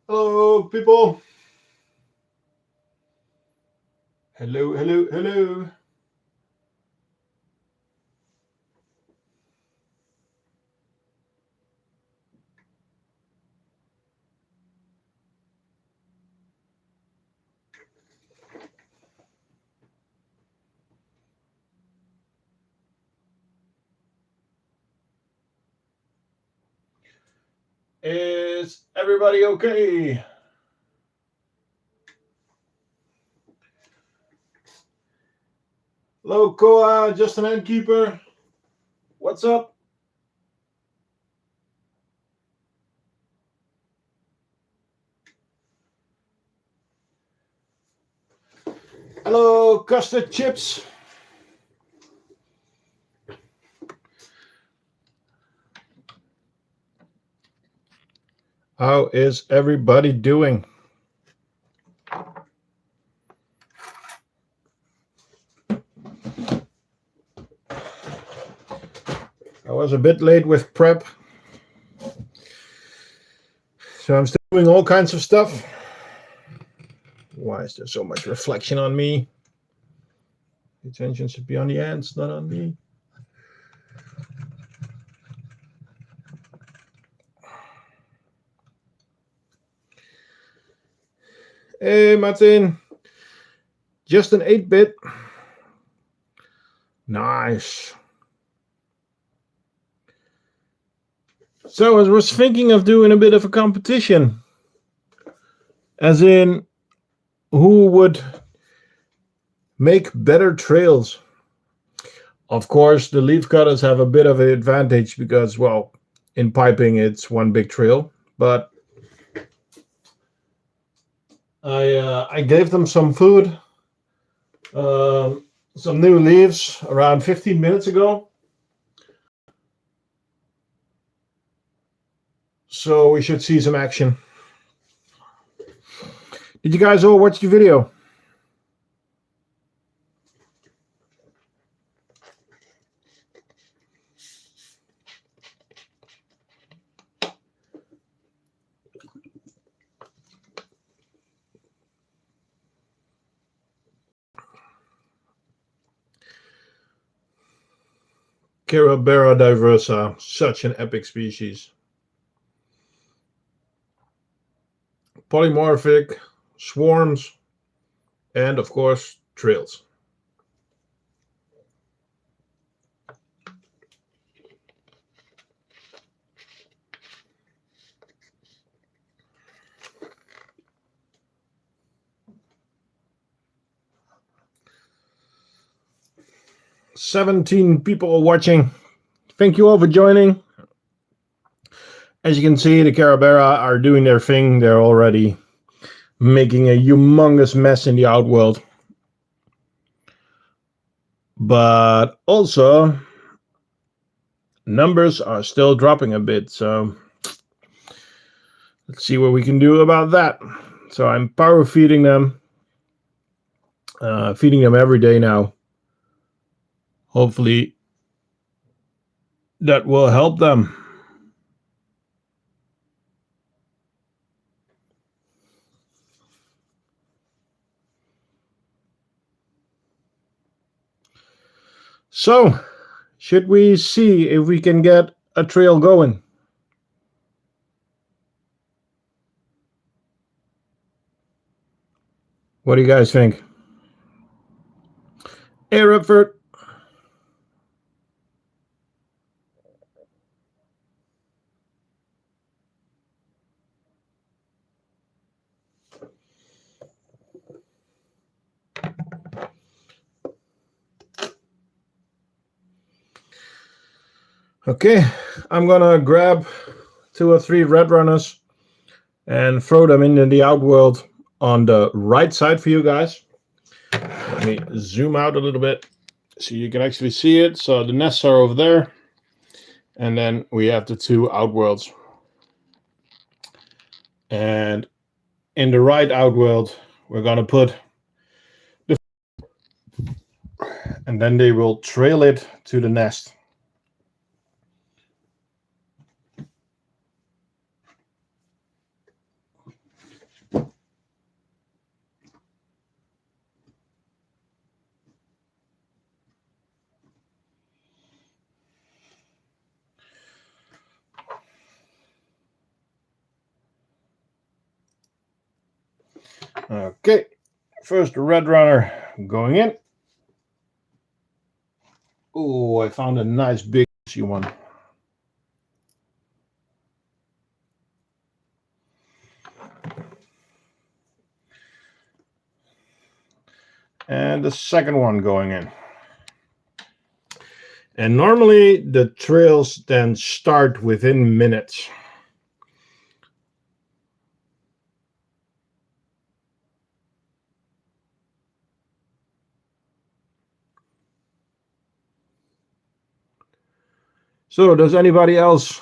Hello, people. Hello, hello, hello. Is everybody okay? Hello, Koa, just an innkeeper. What's up? Hello, custard chips. How is everybody doing? I was a bit late with prep, so I'm still doing all kinds of stuff. Why is there so much reflection on me? The attention should be on the ants, not on me. Hey, Martin. Just an 8-bit. Nice. So I was thinking of doing a bit of a competition. As in, who would make better trails? Of course, the leaf cutters have a bit of an advantage because, well, in piping it's one big trail. But I gave them some food, some new leaves around 15 minutes ago. So we should see some action. Did you guys all watch the video? Carebara Diversa, such an epic species. Polymorphic, swarms, and of course, trails. "17 people watching. Thank you all for joining. As you can see, the Carebara are doing their thing. They're already making a humongous mess in the outworld. But also, numbers are still dropping a bit, so let's see what we can do about that. So I'm power feeding them, every day now. Hopefully that will help them. So, should we see if we can get a trail going? What do you guys think? Hey, Rupford. Okay, I'm gonna grab 2 or 3 red runners and throw them into the outworld on the right side for you guys. Let me zoom out a little bit so you can actually see it. So the nests are over there, and then we have the 2 outworlds. And in the right outworld, we're gonna put the, and then they will trail it to the nest. Okay, first red runner going in. Oh, I found a nice big one. And the second one going in. And normally the trails then start within minutes. So does anybody else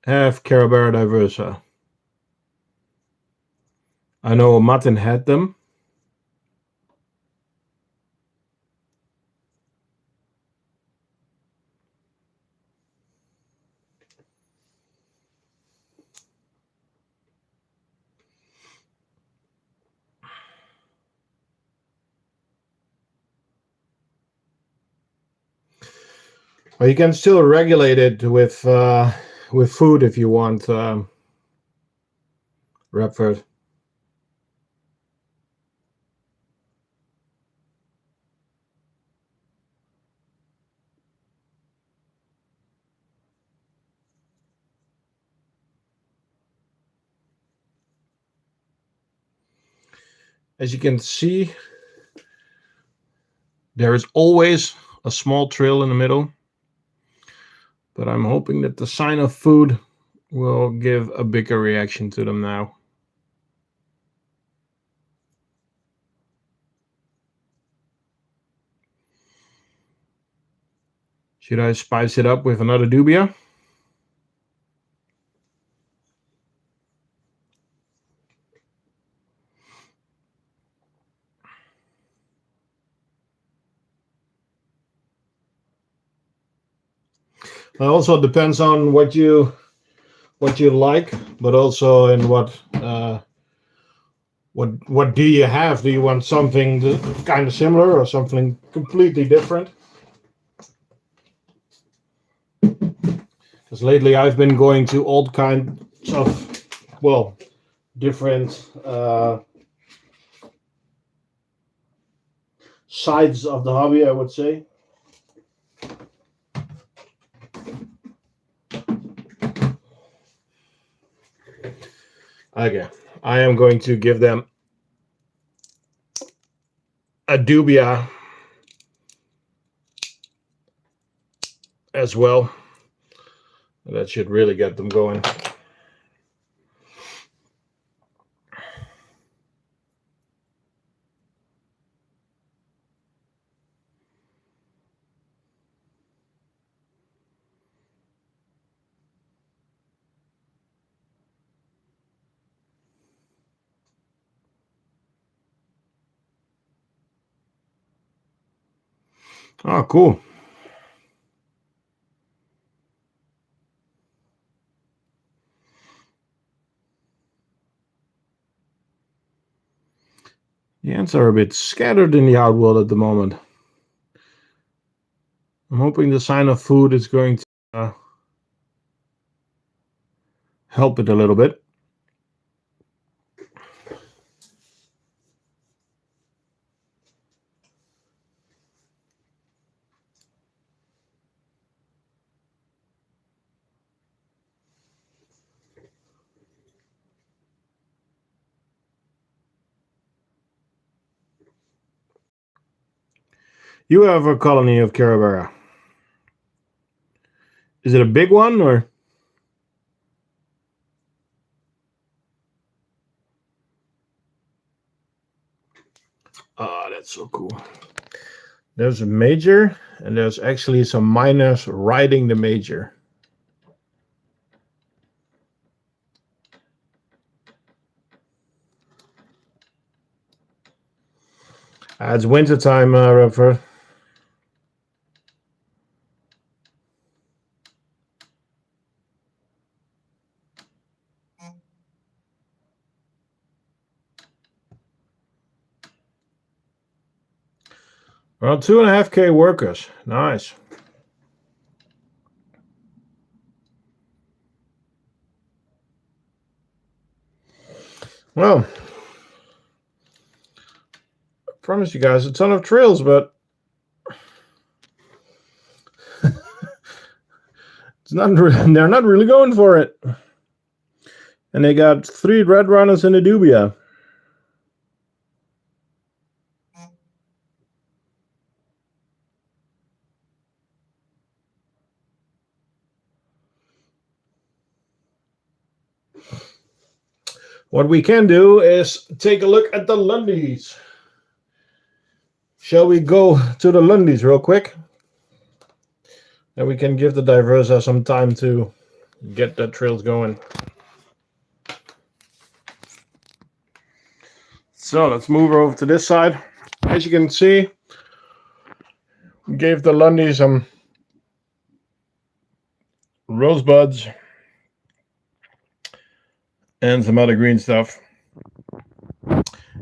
have Carebara Diversa? I know Martin had them. Well, you can still regulate it with food if you want, Repford. As you can see, there is always a small trail in the middle, but I'm hoping that the sign of food will give a bigger reaction to them now. Should I spice it up with another dubia? It also depends on what you like, but also in what do you have? Do you want something kind of similar or something completely different? Because lately I've been going to all kinds of, well, different sides of the hobby, I would say. Okay, I am going to give them a dubia as well. That should really get them going. Oh, cool. The ants are a bit scattered in the outworld at the moment. I'm hoping the sign of food is going to help it a little bit. You have a colony of Carebara. Is it a big one or? Ah, that's so cool. There's a major, and there's actually some minors riding the major. It's winter time, Redford. Well, 2.5K workers. Nice. Well, promise you guys a ton of trails, but it's not. They're not really going for it. And they got 3 red runners in the dubia. What we can do is take a look at the Lundiis. Shall we go to the Lundiis real quick? And we can give the Diversa some time to get the trails going. So let's move over to this side. As you can see, we gave the Lundii some rosebuds and some other green stuff.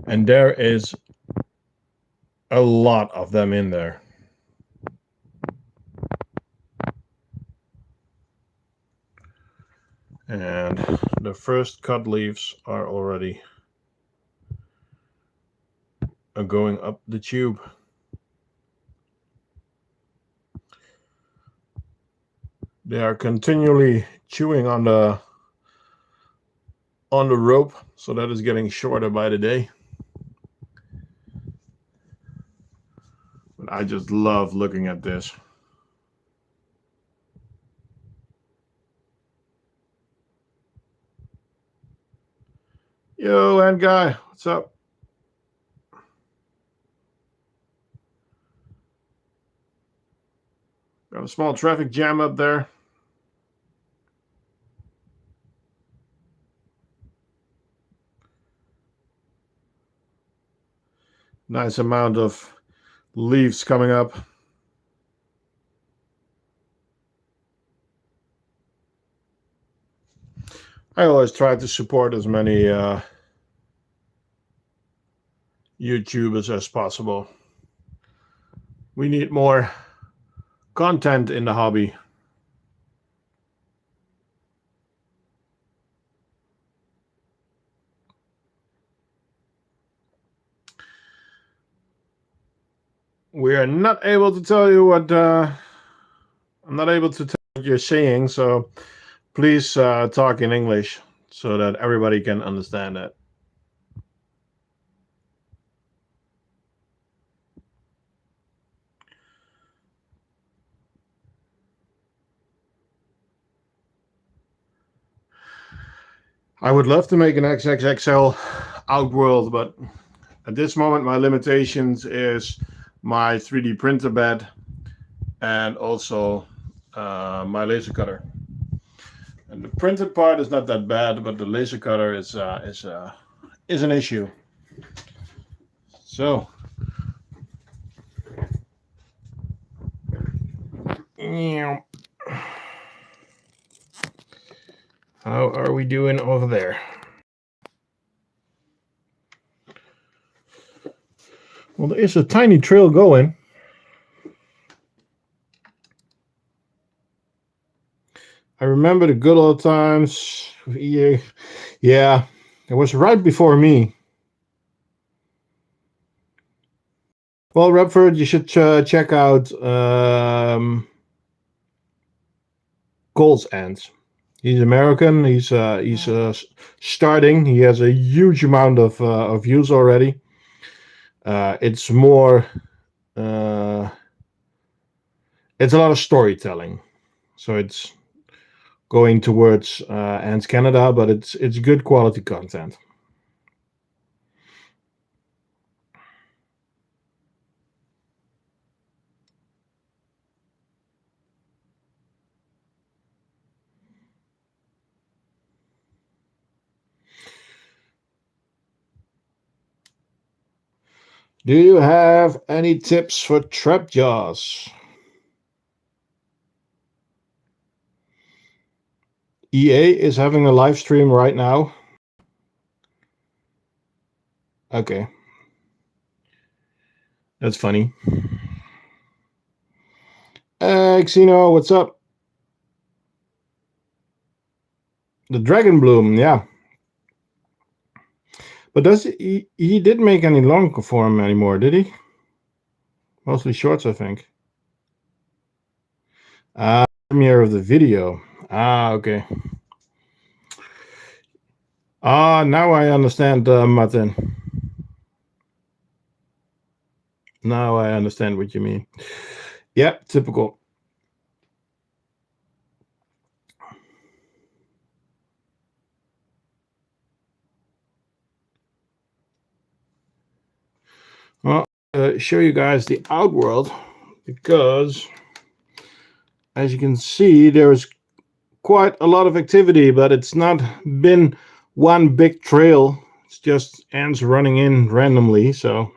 And there is a lot of them in there. And the first cut leaves are already going up the tube. They are continually chewing on the rope, so that is getting shorter by the day. But I just love looking at this. Yo, and guy, what's up? Got a small traffic jam up there. Nice amount of leaves coming up. I always try to support as many YouTubers as possible. We need more content in the hobby. We are not able to tell you what I'm not able to tell what you're saying, so please talk in English so that everybody can understand it. I would love to make an XXXL Outworld, but at this moment my limitations is my 3D printer bed and also my laser cutter. And the printed part is not that bad, but the laser cutter is an issue. So how are we doing over there? Well, there is a tiny trail going. I remember the good old times. Yeah, it was right before me. Well, Repford, you should check out Cole's Ends. He's American. He's starting. He has a huge amount of views already. It's more. It's a lot of storytelling, so it's going towards Ants Canada, but it's good quality content. Do you have any tips for trap jaws? EA is having a live stream right now. Okay. That's funny. Xeno, what's up? The Dragon Bloom, yeah. But he didn't make any long form anymore, did he? Mostly shorts, I think. Premiere of the video. Okay. Now I understand, Martin. Now I understand what you mean. Yeah, typical. Well, show you guys the outworld, because as you can see, there's quite a lot of activity, but it's not been one big trail. It's just ants running in randomly. So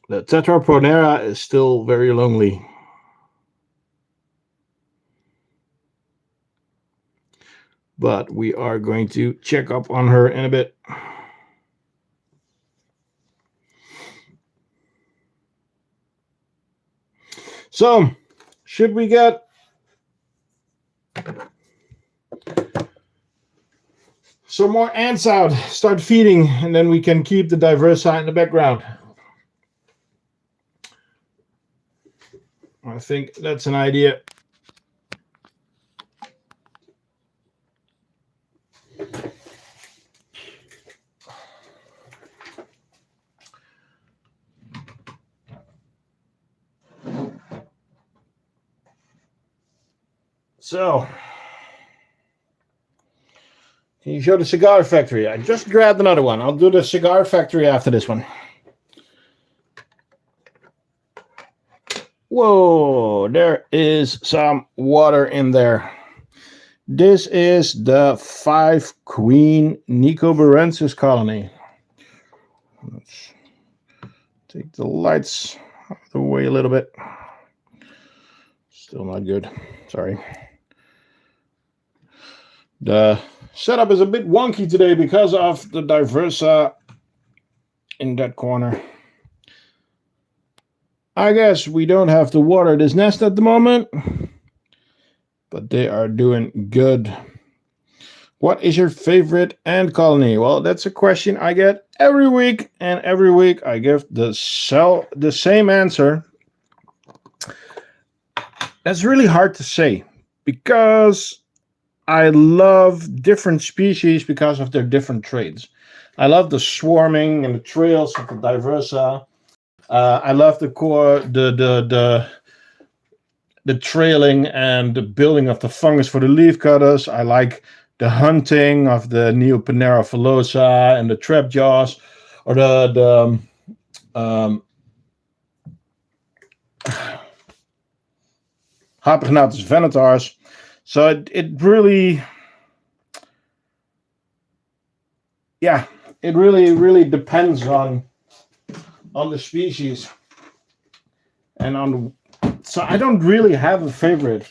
the Tetrapronera is still very lonely. But we are going to check up on her in a bit. So, should we get some more ants out, start feeding, and then we can keep the Diversa in the background? I think that's an idea. So, can you show the cigar factory? I just grabbed another one. I'll do the cigar factory after this one. Whoa, there is some water in there. This is the 5 Queen Nicobarensis colony. Let's take the lights out of the way a little bit. Still not good. Sorry. The setup is a bit wonky today because of the Diversa in that corner. I guess we don't have to water this nest at the moment, but they are doing good. What is your favorite ant colony? Well, that's a question I get every week, and every week I give the same answer. That's really hard to say because I love different species because of their different traits. I love the swarming and the trails of the Diversa. I love the trailing and the building of the fungus for the leaf cutters. I like the hunting of the Neopanera phallosa and the trap jaws, or the Harpagnathus venators. So it really, yeah, it really depends on the species and on. So I don't really have a favorite.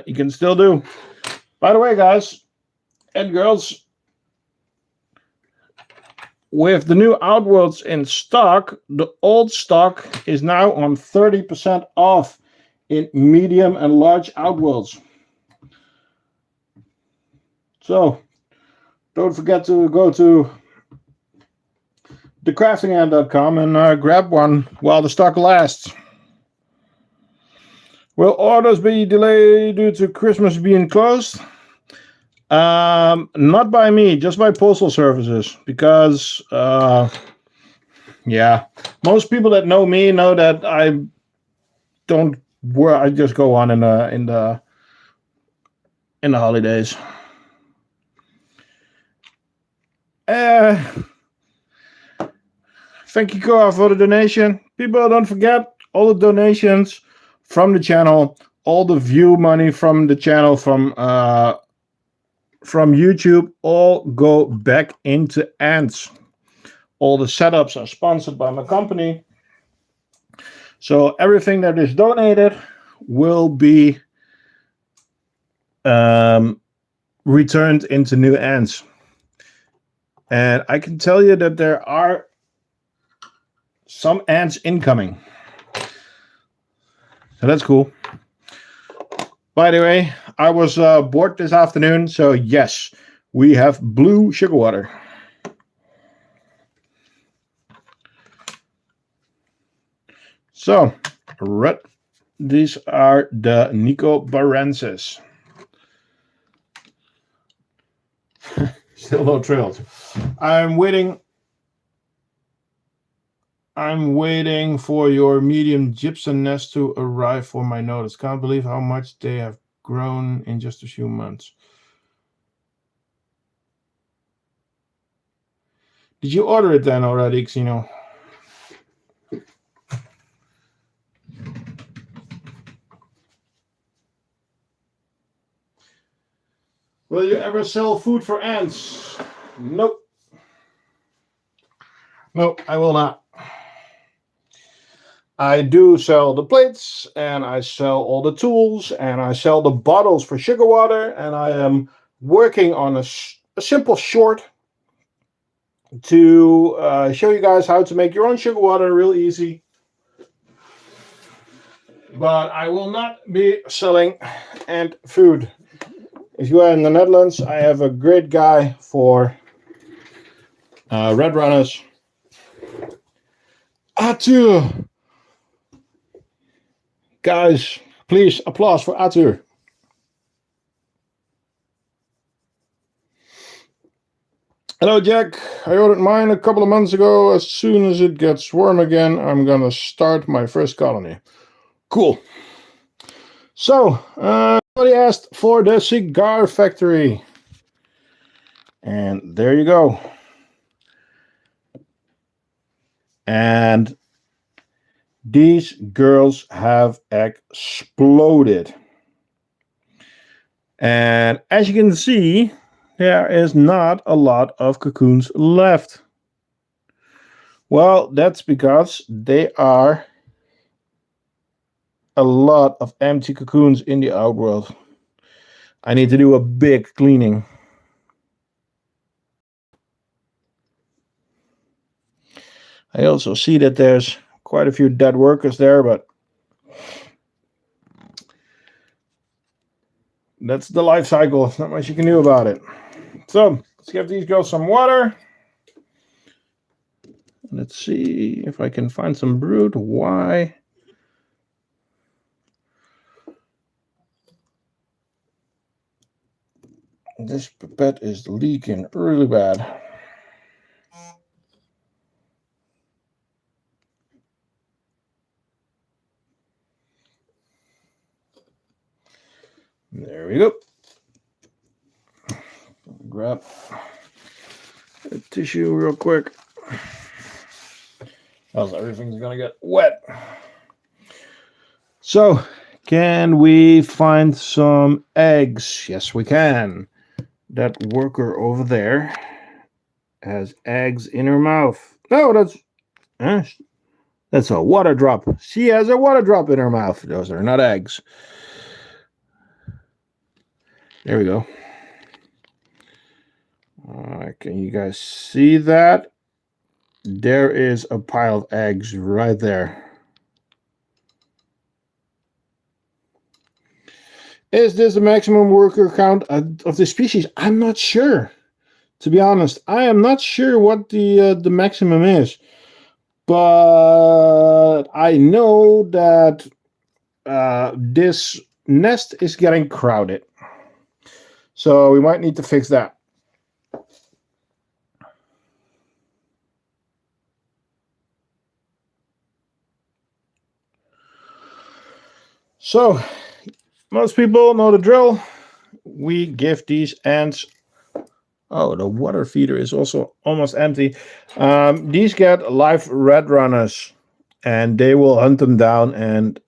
You can still do. By the way, guys and girls, with the new outworlds in stock, the old stock is now on 30% off in medium and large outworlds. So don't forget to go to thecraftingant.com and grab one while the stock lasts. Will orders be delayed due to Christmas being closed? Not by me, just by postal services, because yeah, most people that know me know that I don't work. I just go on in the holidays. Thank you, Cora, for the donation. People, don't forget all the donations from the channel, all the view money from the channel, from YouTube, all go back into ants. All the setups are sponsored by my company. So everything that is donated will be returned into new ants. And I can tell you that there are some ants incoming. So that's cool. By the way, I was bored this afternoon, so yes, we have blue sugar water. So, red, these are the Nicobarensis. Still no trails. I'm waiting for your medium gypsum nest to arrive for my notice. Can't believe how much they have grown in just a few months. Did you order it then already, Xeno? Will you ever sell food for ants? Nope. Nope, I will not. I do sell the plates, and I sell all the tools, and I sell the bottles for sugar water, and I am working on a simple short to show you guys how to make your own sugar water real easy. But I will not be selling ant food. If you are in the Netherlands, I have a great guy for red runners. Arthur! Guys, please applause for Arthur. Hello, Jack. I ordered mine a couple of months ago. As soon as it gets warm again, I'm gonna start my first colony. Cool. So, somebody asked for the cigar factory. And there you go. And these girls have exploded. And as you can see, there is not a lot of cocoons left. Well, that's because there are a lot of empty cocoons in the outworld. I need to do a big cleaning. I also see that there's quite a few dead workers there, but that's the life cycle. There's not much you can do about it. So let's give these girls some water. Let's see if I can find some brood. Why? This pipette is leaking really bad. There we go. Grab a tissue real quick. Else everything's gonna get wet. So, can we find some eggs? Yes, we can. That worker over there has eggs in her mouth. No, that's a water drop. She has a water drop in her mouth. Those are not eggs. There we go. Can you guys see that? There is a pile of eggs right there. Is this the maximum worker count of the species? I'm not sure. To be honest, I am not sure what the maximum is. But I know that this nest is getting crowded. So we might need to fix that. So, most people know the drill. We give these ants... Oh, the water feeder is also almost empty. These get live red runners, and they will hunt them down and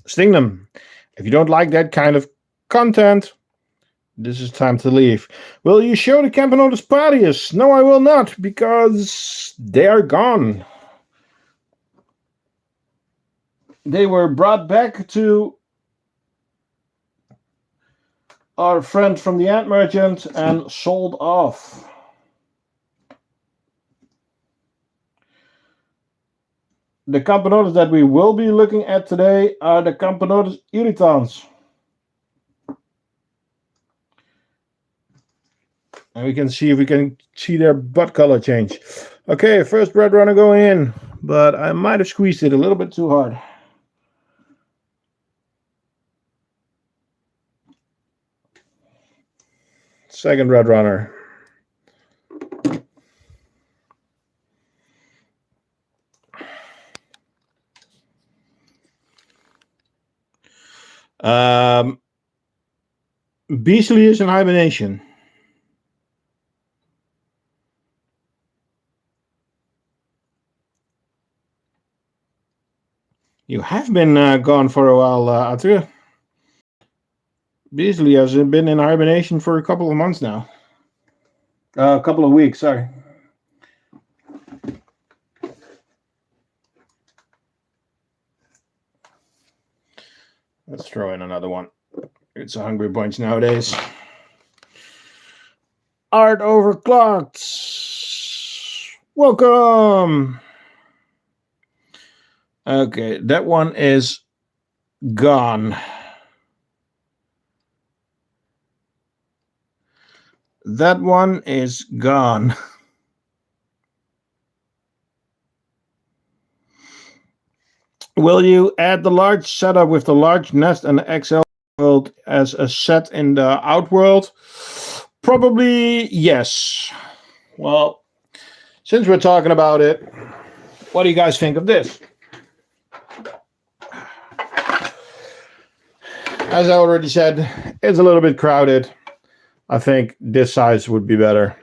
sting them. If you don't like that kind of content, this is time to leave. Will you show the Camponotus parius? No, I will not, because they are gone. They were brought back to our friend from the ant merchant and sold off. The Camponotus that we will be looking at today are the Camponotus irritans. And we can see if we can see their bud color change. Okay, first red runner going in, but I might have squeezed it a little bit too hard. Second red runner. Beasley is in hibernation. You have been gone for a while, Arthur. Beasley has been in hibernation for a couple of months now. A couple of weeks, sorry. Let's throw in another one. It's a hungry bunch nowadays. Art overclocked. Welcome. Okay, that one is gone. That one is gone. Will you add the large setup with the large nest and the XL world as a set in the Outworld? Probably yes. Well, since we're talking about it, what do you guys think of this? As I already said, it's a little bit crowded. I think this size would be better.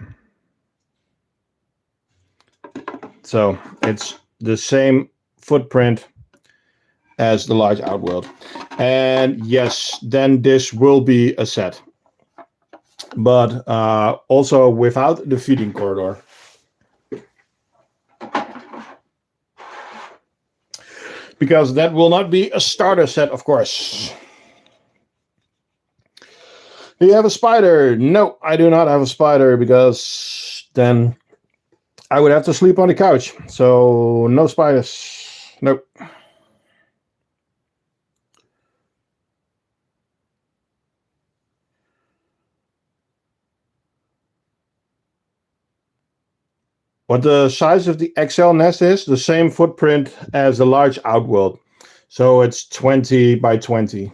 So it's the same footprint as the large Outworld. And yes, then this will be a set. But also without the feeding corridor. Because that will not be a starter set, of course. Do you have a spider? No, I do not have a spider because then I would have to sleep on the couch. So no spiders. Nope. What the size of the XL nest is, the same footprint as the large Outworld. So it's 20 by 20.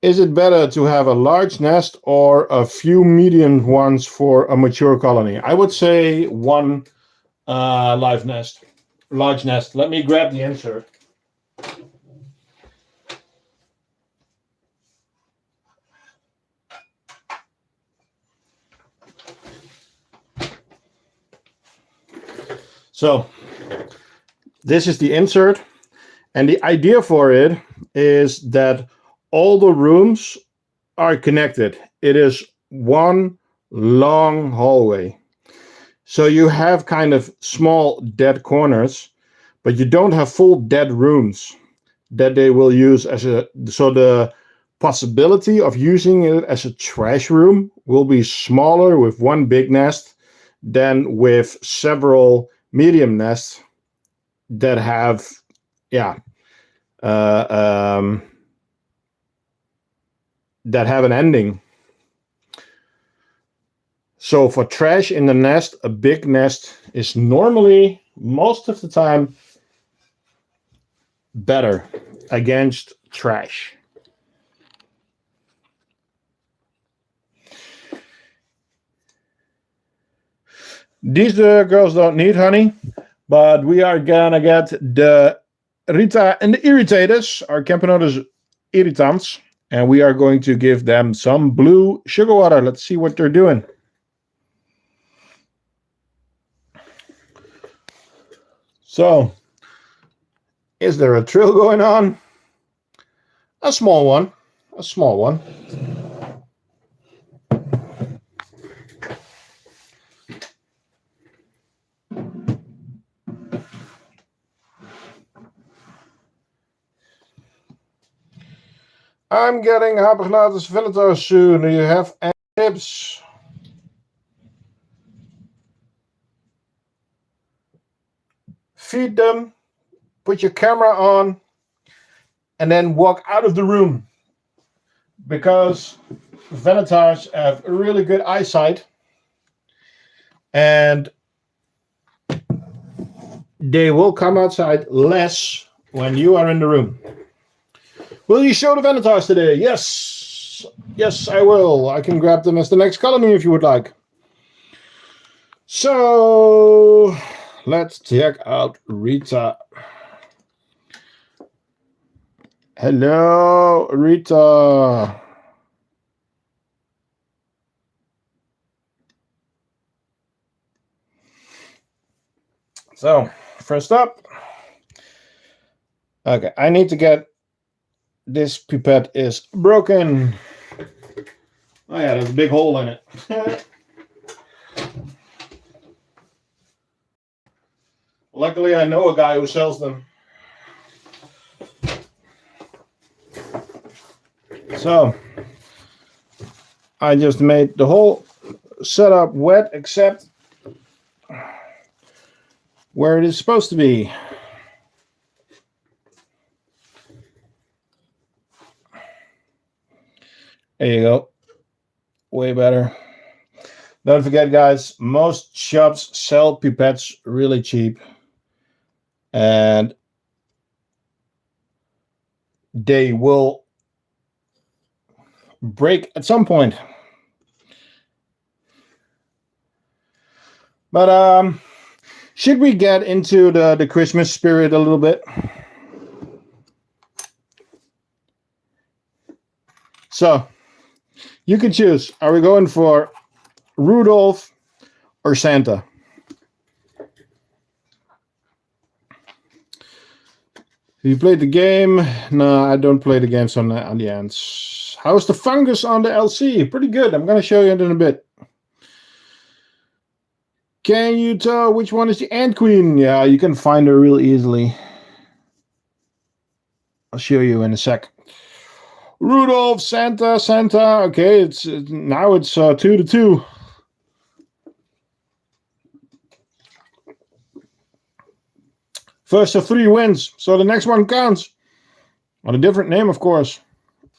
Is it better to have a large nest or a few medium ones for a mature colony? I would say one large nest. Let me grab the insert. So this is the insert, and the idea for it is that all the rooms are connected. It is one long hallway. So you have kind of small dead corners, but you don't have full dead rooms that they will use as a... So the possibility of using it as a trash room will be smaller with one big nest than with several medium nests that have, that have an ending. So for trash in the nest, a big nest is normally, most of the time, better against trash. These girls don't need honey, but we are gonna get the Rita and the Irritators, our Camponotus irritans, and we are going to give them some blue sugar water. Let's see what they're doing. So, is there a trill going on? A small one. A small one. I'm getting Habernatus Venator soon. Do you have any tips? Feed them, put your camera on, and then walk out of the room. Because Venators have really good eyesight. And they will come outside less when you are in the room. Will you show the Venators today? Yes. Yes, I will. I can grab them as the next colony if you would like. So, let's check out Rita. Hello, Rita. So, first up. Okay, I need to get this pipette is broken. Oh yeah, there's a big hole in it. Luckily, I know a guy who sells them. So, I just made the whole setup wet except where it is supposed to be. There you go. Way better. Don't forget, guys, most shops sell pipettes really cheap. And they will break at some point. But should we get into the Christmas spirit a little bit? So, you can choose. Are we going for Rudolph or Santa? Have you played the game? No, I don't play the games on the ants. How's the fungus on the LC? Pretty good. I'm going to show you it in a bit. Can you tell which one is the ant queen? Yeah, you can find her real easily. I'll show you in a sec. Rudolph, Santa. Okay, now it's 2-2. First of 3 wins, so the next one counts. On a different name, of course.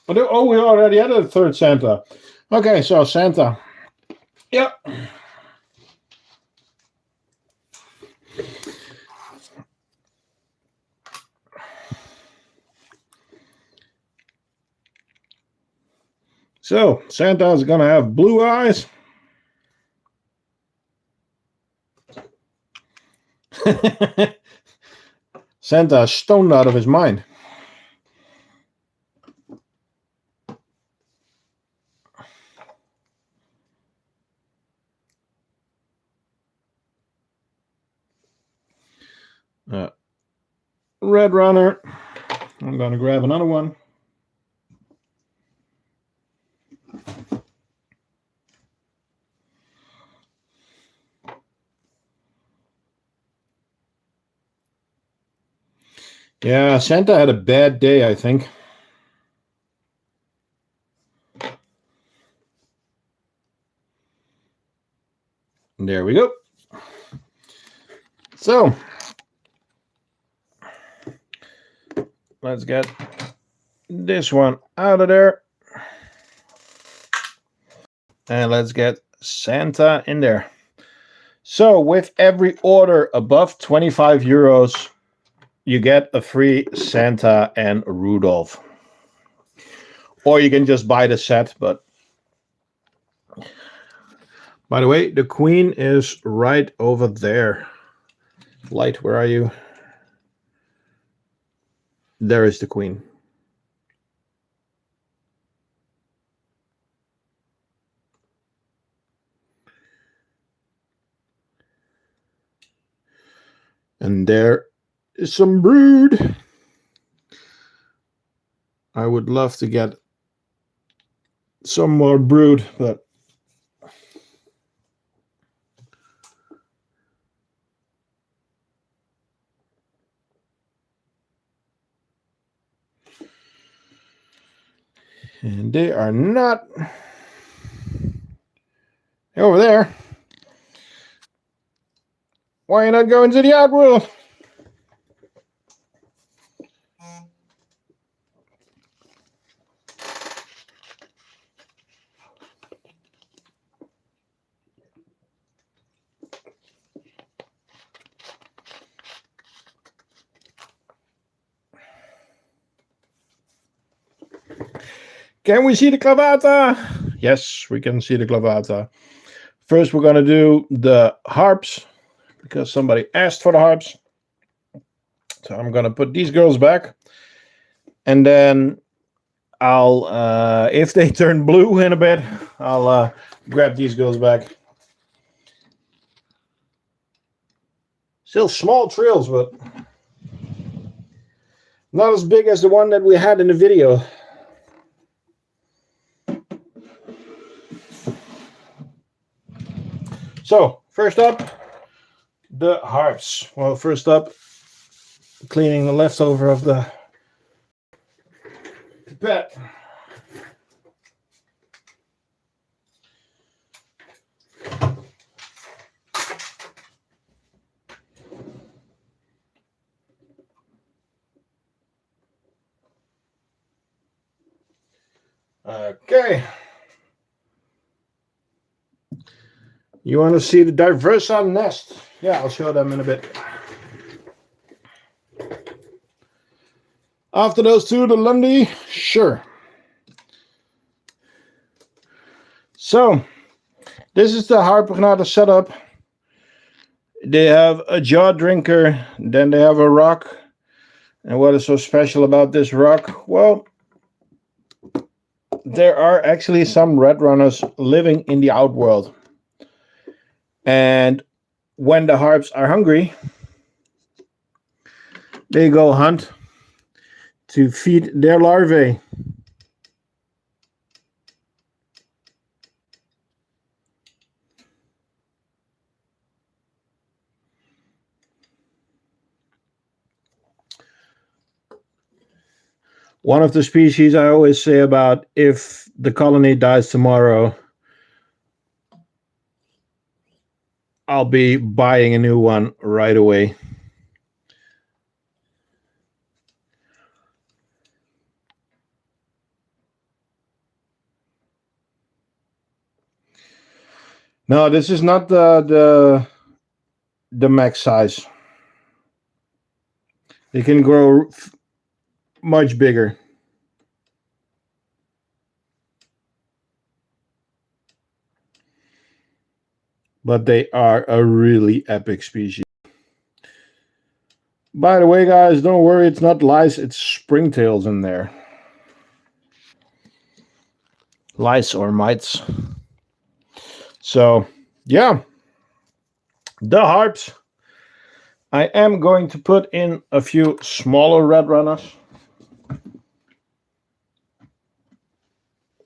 But oh, we already had a third Santa. Okay, so Santa. Yep. So, Santa is going to have blue eyes. Santa is stoned out of his mind. Red runner. I'm going to grab another one. Yeah, Santa had a bad day, I think. There we go. So, let's get this one out of there. And let's get Santa in there. So, with every order above 25 euros, you get a free Santa and Rudolph. Or you can just buy the set, but by the way, the queen is right over there. Light, where are you? There is the queen. And there is some brood. I would love to get some more brood, but And they are not over there. Why are you not going to the outworld? Can we see the clavata? Yes, we can see the clavata. First, we're going to do the harps because somebody asked for the harps. So I'm going to put these girls back. And then I'll, if they turn blue in a bit, I'll grab these girls back. Still small trails, but not as big as the one that we had in the video. So, first up, the harps. Well, first up, cleaning the leftover of the pipette. Okay. You want to see the Diversa nest? Yeah, I'll show them in a bit. After those two, the Lundii, sure. So, this is the Harpagnator setup. They have a jaw drinker, then they have a rock. And what is so special about this rock? Well, there are actually some red runners living in the outworld. And when the harps are hungry, they go hunt to feed their larvae. One of the species I always say about if the colony dies tomorrow, I'll be buying a new one right away. No, this is not the max size. They can grow much bigger. But they are a really epic species. By the way, guys, don't worry, it's not lice, it's springtails in there. Lice or mites. So, yeah. The harps. I am going to put in a few smaller red runners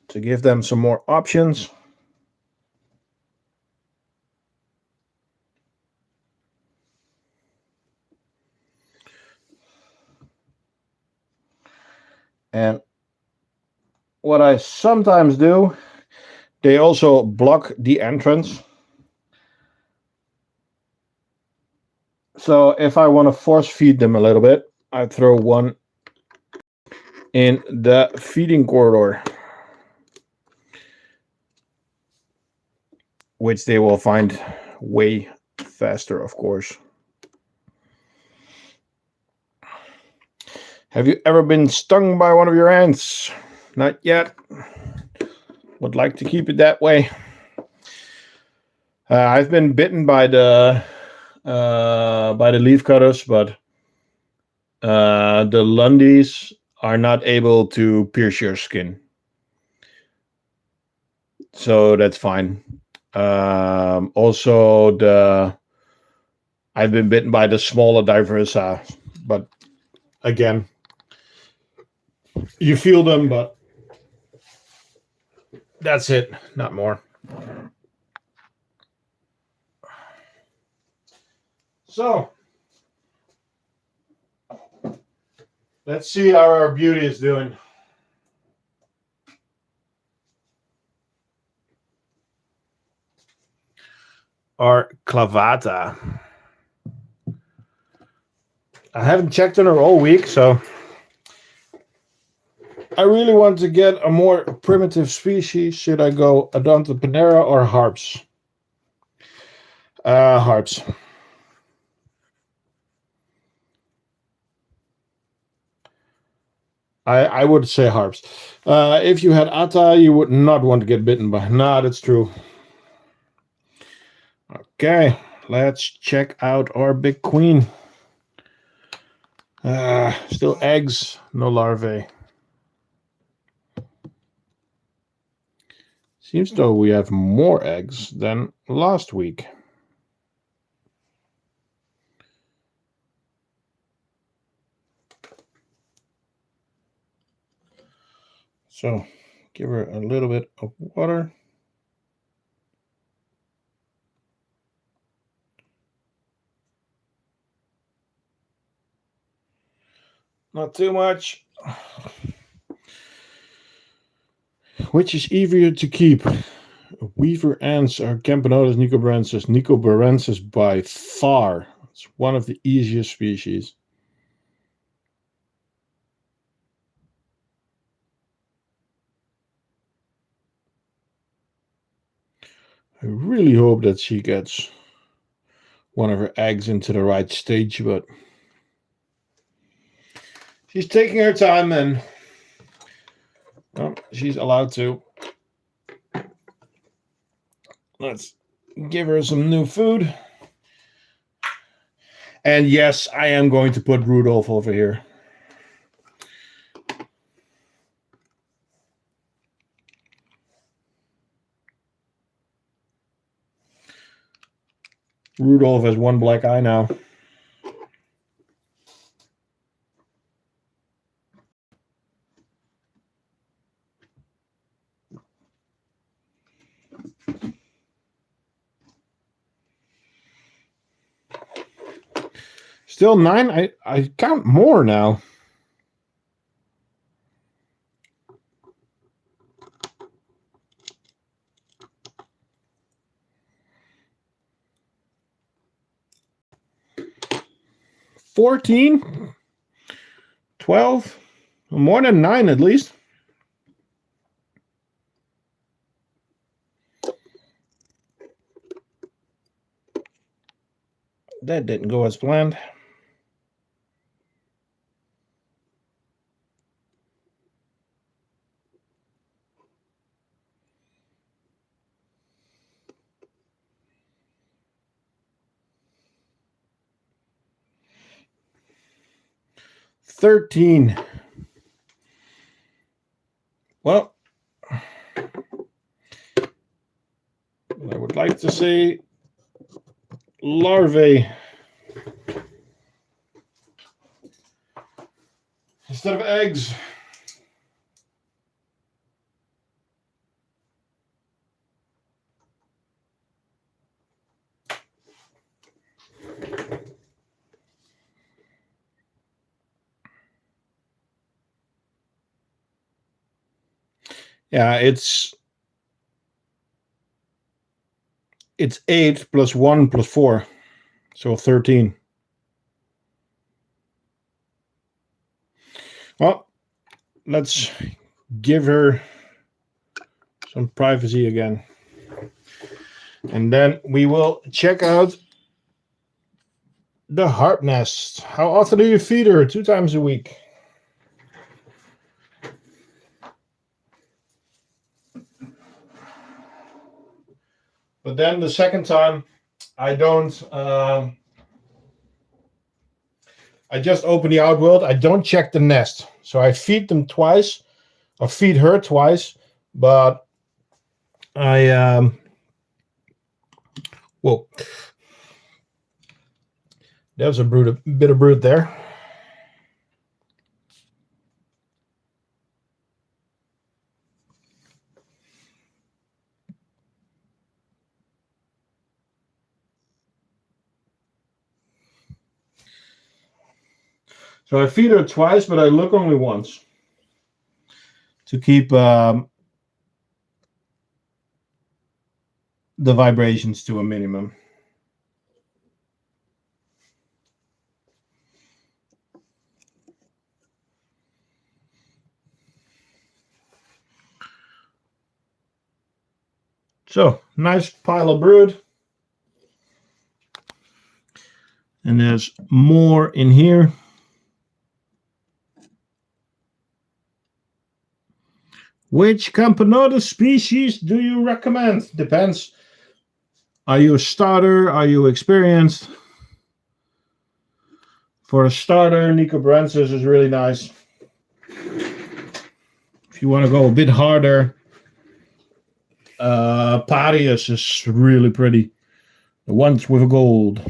to give them some more options. And what I sometimes do, they also block the entrance. So if I want to force feed them a little bit, I throw one in the feeding corridor, which they will find way faster, of course. Have you ever been stung by one of your ants? Not yet. Would like to keep it that way. I've been bitten by the leaf cutters, but the Lundiis are not able to pierce your skin, so that's fine. Also, I've been bitten by the smaller Diversa, but again, you feel them, but that's it, not more. So, let's see how our beauty is doing. or clavata. I haven't checked on her all week, so I really want to get a more primitive species. Should I go Odonta panera or harps? Harps. I would say harps. If you had Atta, you would not want to get bitten by. No, that's true. Okay, let's check out our big queen. Still eggs, no larvae. Seems though we have more eggs than last week. So give her a little bit of water. Not too much. Which is easier to keep? Weaver ants or Camponotus nicobarensis? Nicobarensis by far. It's one of the easiest species. I really hope that she gets one of her eggs into the right stage, but she's taking her time and she's allowed to. Let's give her some new food. And yes, I am going to put Rudolph over here. Rudolph has one black eye now. Still 9. I count more now. $14, 12, more than 9 at least. That didn't go as planned. $13. Well, I would like to say larvae instead of eggs. Yeah, it's 8 plus 1 plus 4, so 13. Well, let's give her some privacy again. And then we will check out the harp nest. How often do you feed her? 2 times a week. But then the second time, I don't. I just open the outworld. I don't check the nest. So I feed them twice, or feed her twice. But I whoa, there's a bit of brood there. So I feed her twice, but I look only once to keep the vibrations to a minimum. So, nice pile of brood. And there's more in here. Which Campanota species do you recommend? Depends. Are you a starter? Are you experienced? For a starter, Nicobrensis is really nice. If you want to go a bit harder, Parius is really pretty. The ones with gold.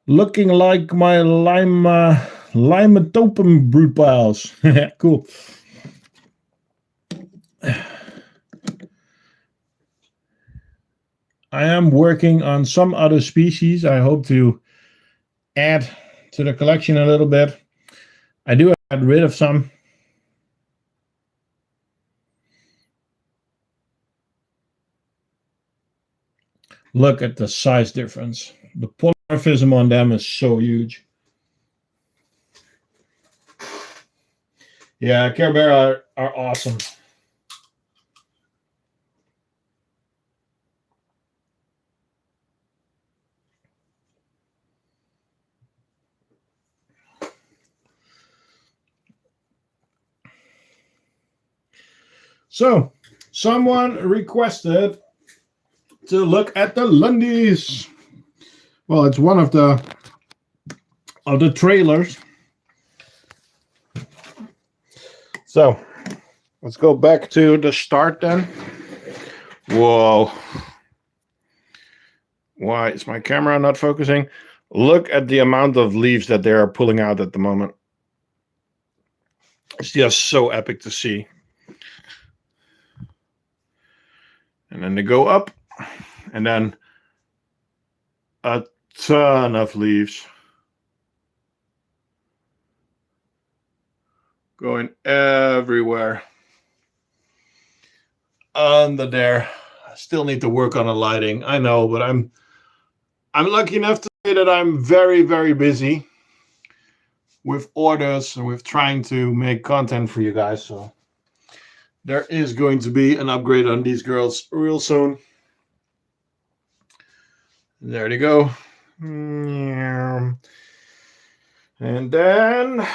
Looking like my Limetopum brood piles. Cool. I am working on some other species. I hope to add to the collection a little bit. I do get rid of some. Look at the size difference. The polymorphism on them is so huge. Yeah, Carebara are awesome. So, someone requested to look at the Lundiis. Well, it's one of the trailers. So, let's go back to the start then. Whoa. Why is my camera not focusing? Look at the amount of leaves that they are pulling out at the moment. It's just so epic to see. And then they go up, and then a ton of leaves going everywhere under there. I still need to work on the lighting, I know, but I'm lucky enough to say that I'm very, very busy with orders and with trying to make content for you guys. So there is going to be an upgrade on these girls real soon. There they go. And then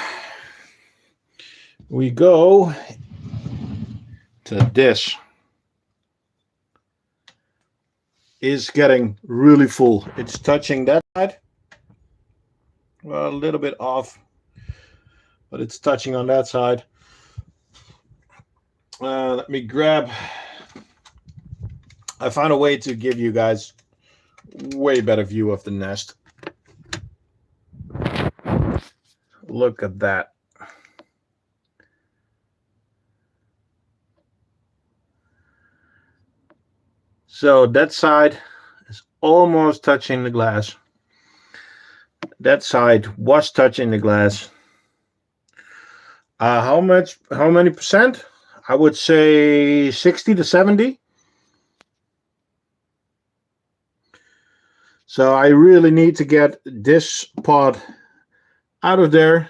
we go to this. Is getting really full. It's touching that side. Well, a little bit off, but it's touching on that side. Let me grab. I found a way to give you guys way better view of the nest. Look at that. So that side is almost touching the glass. That side was touching the glass. How many percent? I would say 60 to 70. So I really need to get this pod out of there.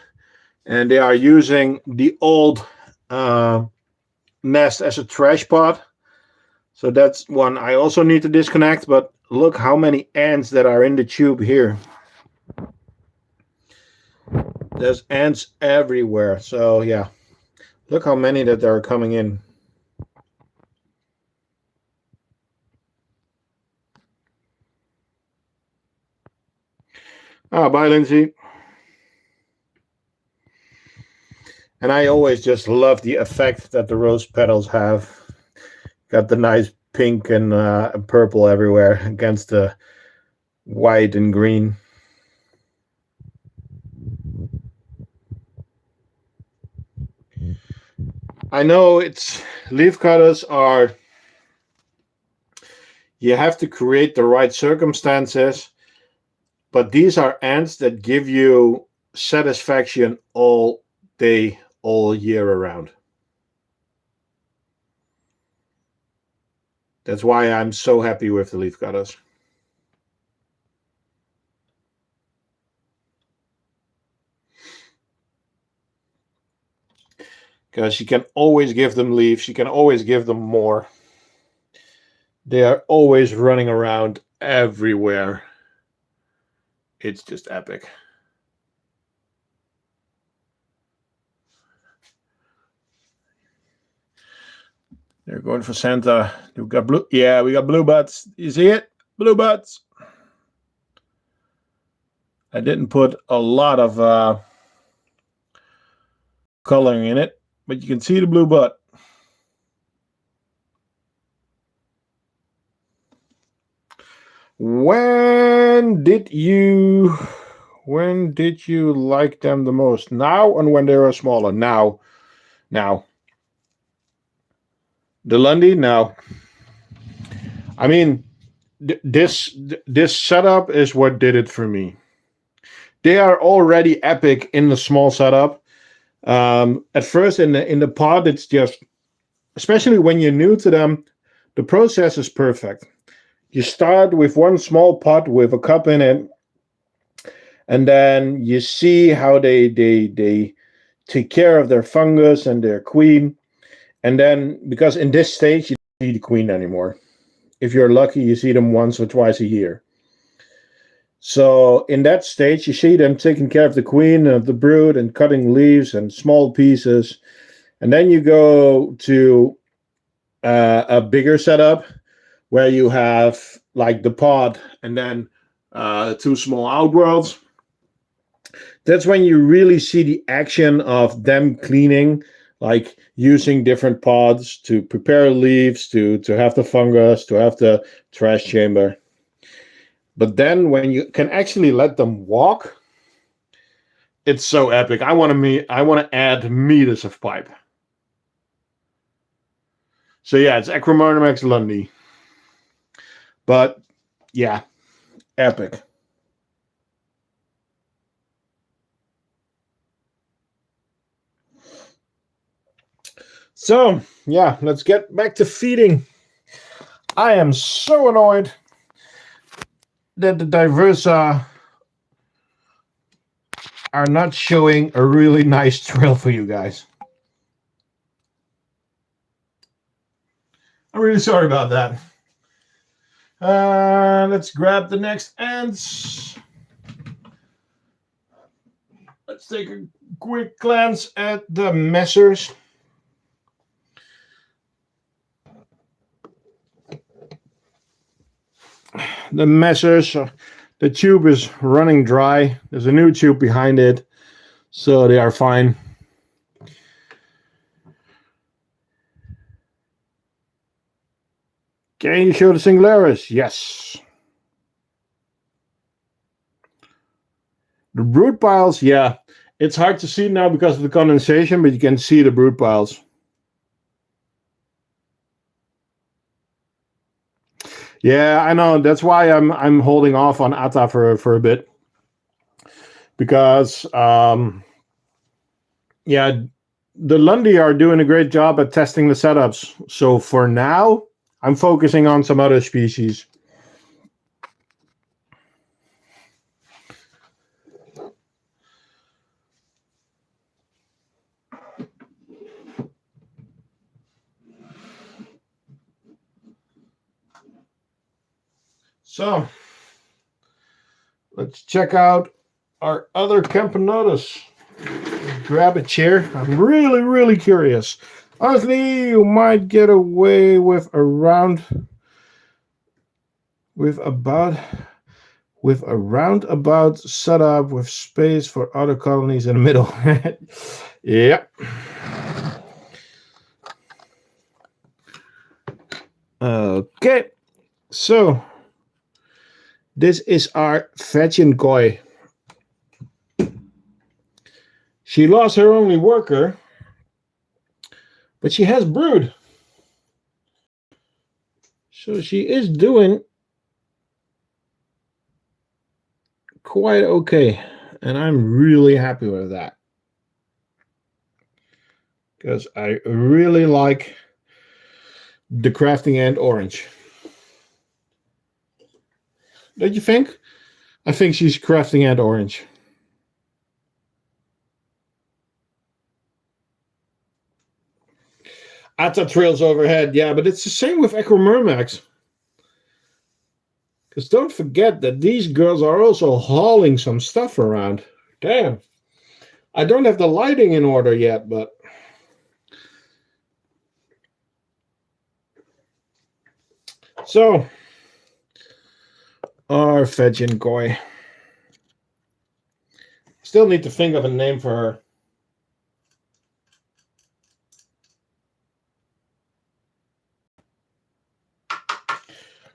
And they are using the old nest as a trash pod. So that's one I also need to disconnect. But look how many ants that are in the tube here. There's ants everywhere. So yeah, look how many that are coming in. Bye, Lindsay. And I always just love the effect that the rose petals have. Got the nice pink and purple everywhere against the white and green. I know it's leaf cutters are, you have to create the right circumstances, but these are ants that give you satisfaction all day, all year around. That's why I'm so happy with the leaf cutters. Because you can always give them leaves, you can always give them more. They are always running around everywhere. It's just epic. They're going for Santa. We got blue. Yeah, we got blue butts. You see it? Blue butts. I didn't put a lot of coloring in it, but you can see the blue butt. When did you like them the most? Now and when they were smaller? Now. The Lundii? Now. I mean, this setup is what did it for me. They are already epic in the small setup. At first, in the pod, it's just, especially when you're new to them, the process is perfect. You start with one small pot with a cup in it, and then you see how they take care of their fungus and their queen. And then, because in this stage, you don't see the queen anymore. If you're lucky, you see them once or twice a year. So in that stage, you see them taking care of the queen, of the brood, and cutting leaves and small pieces. And then you go to a bigger setup where you have like the pod and then 2 small outworlds. That's when you really see the action of them cleaning, like using different pods to prepare leaves, to have the fungus, to have the trash chamber. But then when you can actually let them walk, it's so epic. I want to add meters of pipe. So yeah, it's Acromyrmex Lundii. But yeah, epic. So yeah, let's get back to feeding. I am so annoyed that the Diversa are not showing a really nice trail for you guys. I'm really sorry about that. Let's grab the next ants. Let's take a quick glance at the messers. The messers, the tube is running dry. There's a new tube behind it, so they are fine. Can you show the singularis? Yes. The brood piles, yeah. It's hard to see now because of the condensation, but you can see the brood piles. Yeah, I know. That's why I'm holding off on Atta for a bit. Because yeah, the Lundii are doing a great job at testing the setups. So for now, I'm focusing on some other species. So let's check out our other Camponotus. Grab a chair. I'm really curious. Honestly, you might get away with a roundabout setup with space for other colonies in the middle. Yep. Okay. So this is our Fetchin Koi. She lost her only worker, but she has brood. So she is doing quite okay. And I'm really happy with that. Because I really like the crafting ant orange. Don't you think? I think she's crafting ant orange. Atta trails overhead, yeah, but it's the same with Acromyrmex. Because don't forget that these girls are also hauling some stuff around. Damn. I don't have the lighting in order yet, but... So, our fetching koi. Still need to think of a name for her.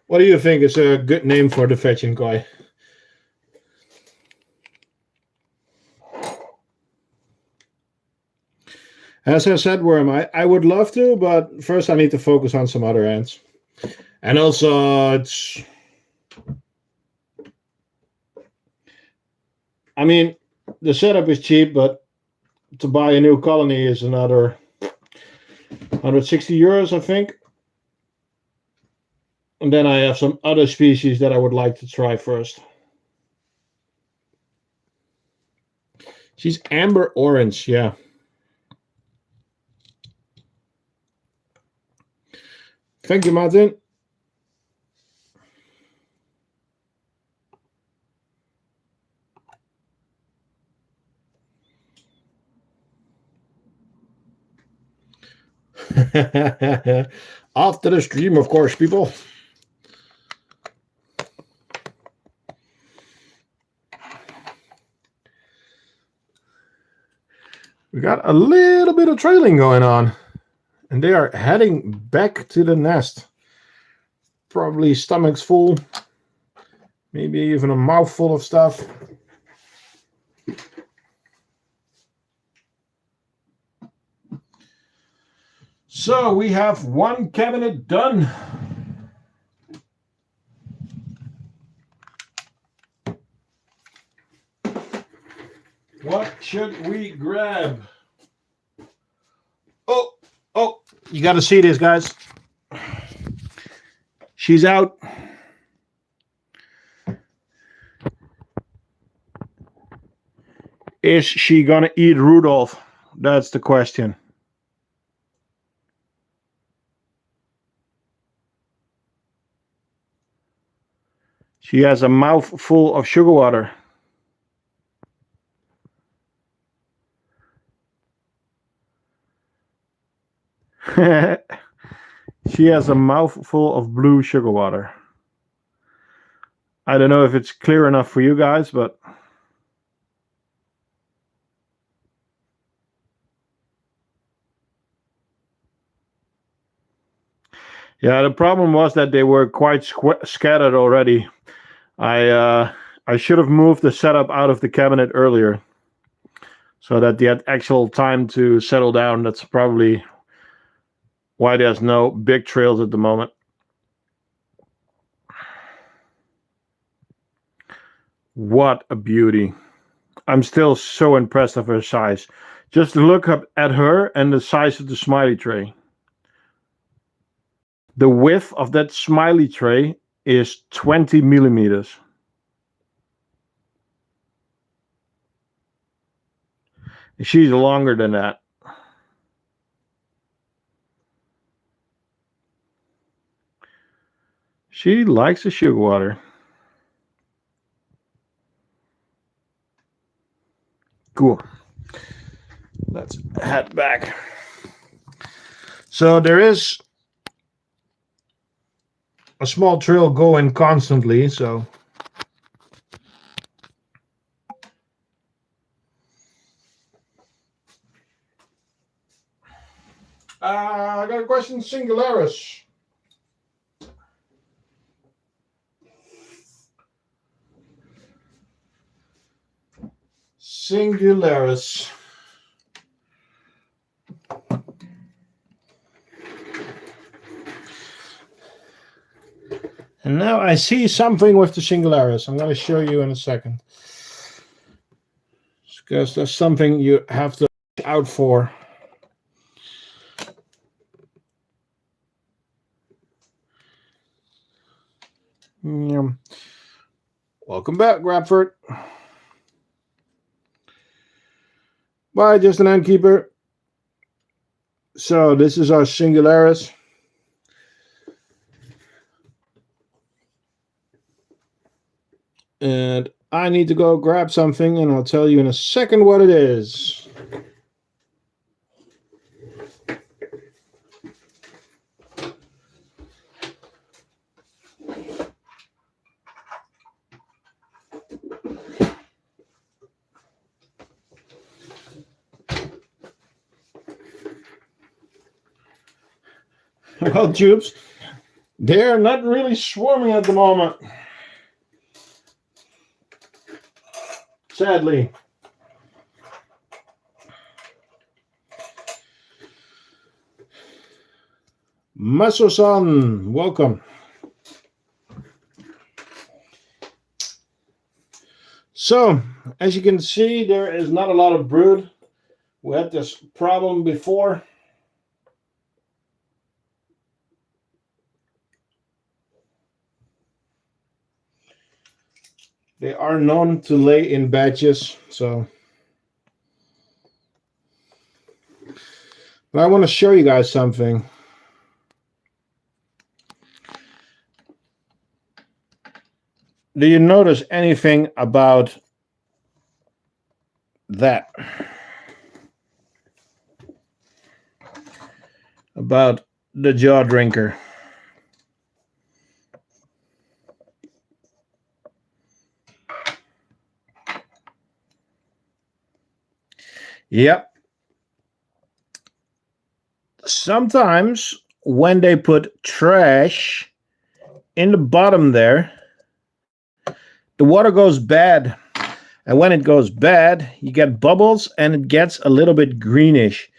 What do you think is a good name for the fetching koi? As I said, Worm, I would love to, but first I need to focus on some other ants. And also, it's... I mean, the setup is cheap, but to buy a new colony is another 160 euros, I think. And then I have some other species that I would like to try first. She's amber orange, yeah. Thank you, Martin. After the stream, of course, people. We got a little bit of trailing going on. And they are heading back to the nest. Probably stomachs full. Maybe even a mouthful of stuff. So we have one cabinet done. What should we grab? Oh, you got to see this, guys. She's out. Is she going to eat Rudolph? That's the question. She has a mouthful of sugar water. She has a mouthful of blue sugar water. I don't know if it's clear enough for you guys, but yeah, the problem was that they were quite scattered already. I should have moved the setup out of the cabinet earlier so that they had actual time to settle down. That's probably why there's no big trails at the moment. What a beauty. I'm still so impressed of her size. Just look up at her and the size of the smiley tray. The width of that smiley tray is 20 millimeters. She's longer than that. She likes the sugar water. Cool. Let's head back. So there is a small trail going constantly, so I got a question, Singularis. Singularis. And now I see something with the Singularis. I'm going to show you in a second. Because there's something you have to watch out for. Welcome back, Grabford. Bye, just an Antkeeper. So this is our Singularis. And I need to go grab something, and I'll tell you in a second what it is. Well, tubes, they're not really swarming at the moment. Sadly. Maso-san, welcome. So, as you can see, there is not a lot of brood. We had this problem before. They are known to lay in batches, so. But I want to show you guys something. Do you notice anything about that? About the jaw drinker? Yep. Sometimes when they put trash in the bottom there, the water goes bad. And when it goes bad, you get bubbles and it gets a little bit greenish.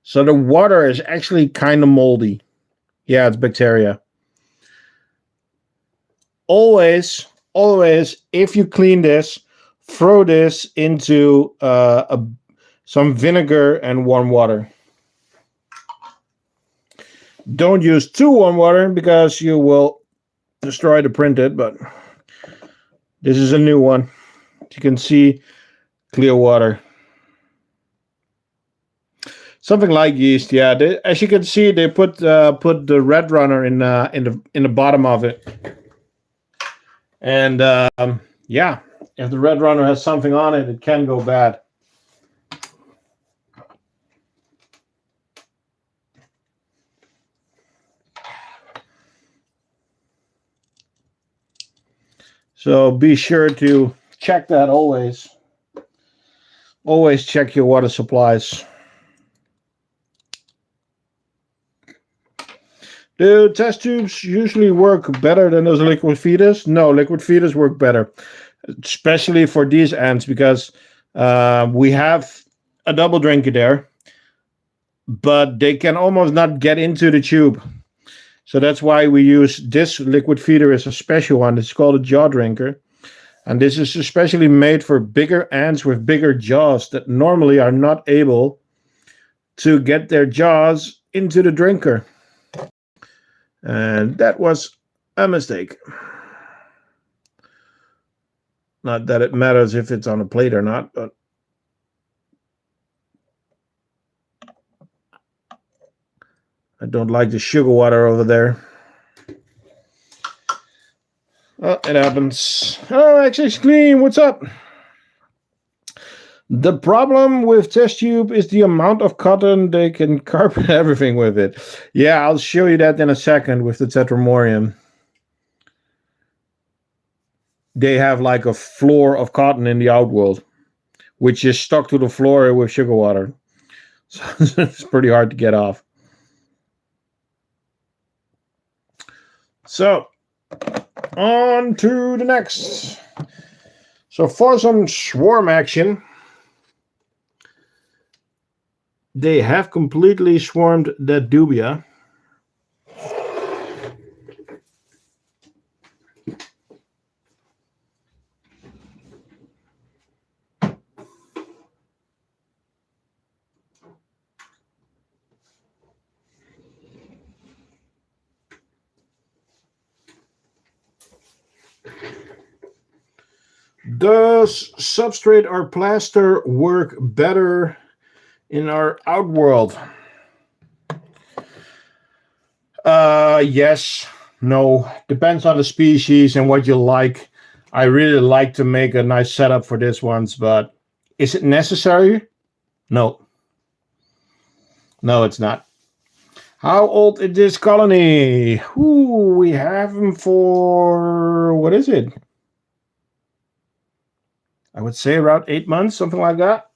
So the water is actually kind of moldy. Yeah, it's bacteria. Always, if you clean this, throw this into some vinegar and warm water. Don't use too warm water because you will destroy the printed, but this is a new one. You can see clear water. Something like yeast, yeah. As you can see, they put the red runner in the bottom of it, and yeah, if the red runner has something on it, it can go bad. So be sure to check that always. Always check your water supplies. Do test tubes usually work better than those liquid feeders? No, liquid feeders work better, especially for these ants, because we have a double drinker there, but they can almost not get into the tube. So that's why we use this liquid feeder as a special one. It's called a jaw drinker. And this is especially made for bigger ants with bigger jaws that normally are not able to get their jaws into the drinker. And that was a mistake. Not that it matters if it's on a plate or not, but I don't like the sugar water over there. Oh, it happens. Oh, actually, it's clean. What's up? The problem with test tube is the amount of cotton. They can carpet everything with it. Yeah, I'll show you that in a second with the Tetramorium. They have like a floor of cotton in the outworld, which is stuck to the floor with sugar water. So it's pretty hard to get off. So, on to the next. So for some swarm action, they have completely swarmed that dubia. Does substrate or plaster work better in our outworld? Yes, no, depends on the species and what you like. I really like to make a nice setup for this ones, but is it necessary? No. No, it's not. How old is this colony? Ooh, we have them for, what is it? I would say around 8 months, something like that.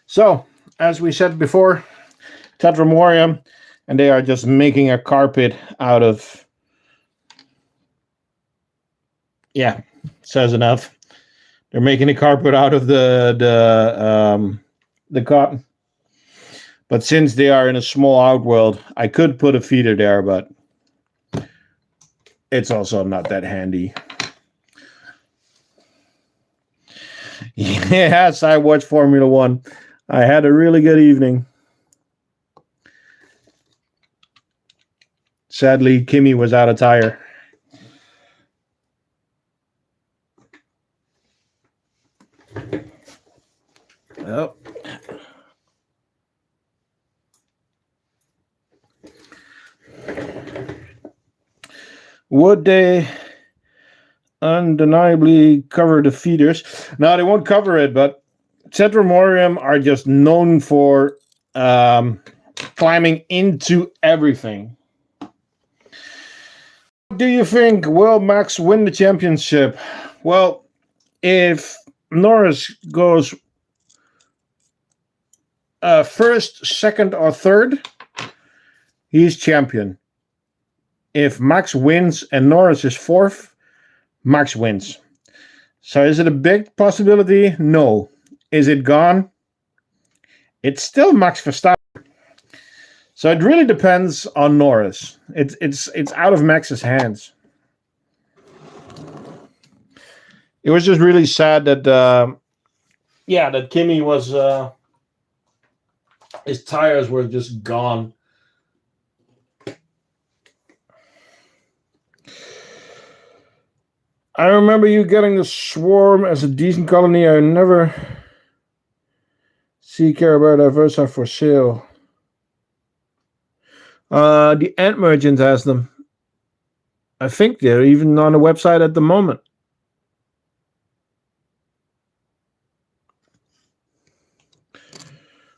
So, as we said before, Tetramorium, and they are just making a carpet out of, yeah, says enough. They're making a carpet out of the cotton. But since they are in a small outworld, I could put a feeder there, but it's also not that handy. Yes, I watched Formula One. I had a really good evening. Sadly, Kimi was out of tire. Oh. Would they undeniably cover the feeders? No, they won't cover it, but Tetramorium are just known for climbing into everything. Do you think will Max win the championship? Well, if Norris goes first, second, or third, he's champion. If Max wins and Norris is fourth, Max wins. So is it a big possibility? No. Is it gone? It's still Max Verstappen. So it really depends on Norris. It's out of Max's hands. It was just really sad that that Kimi was his tires were just gone. I remember you getting the Swarm as a decent colony. I never see Carebara Diversa for sale. The Ant Merchant has them. I think they're even on the website at the moment.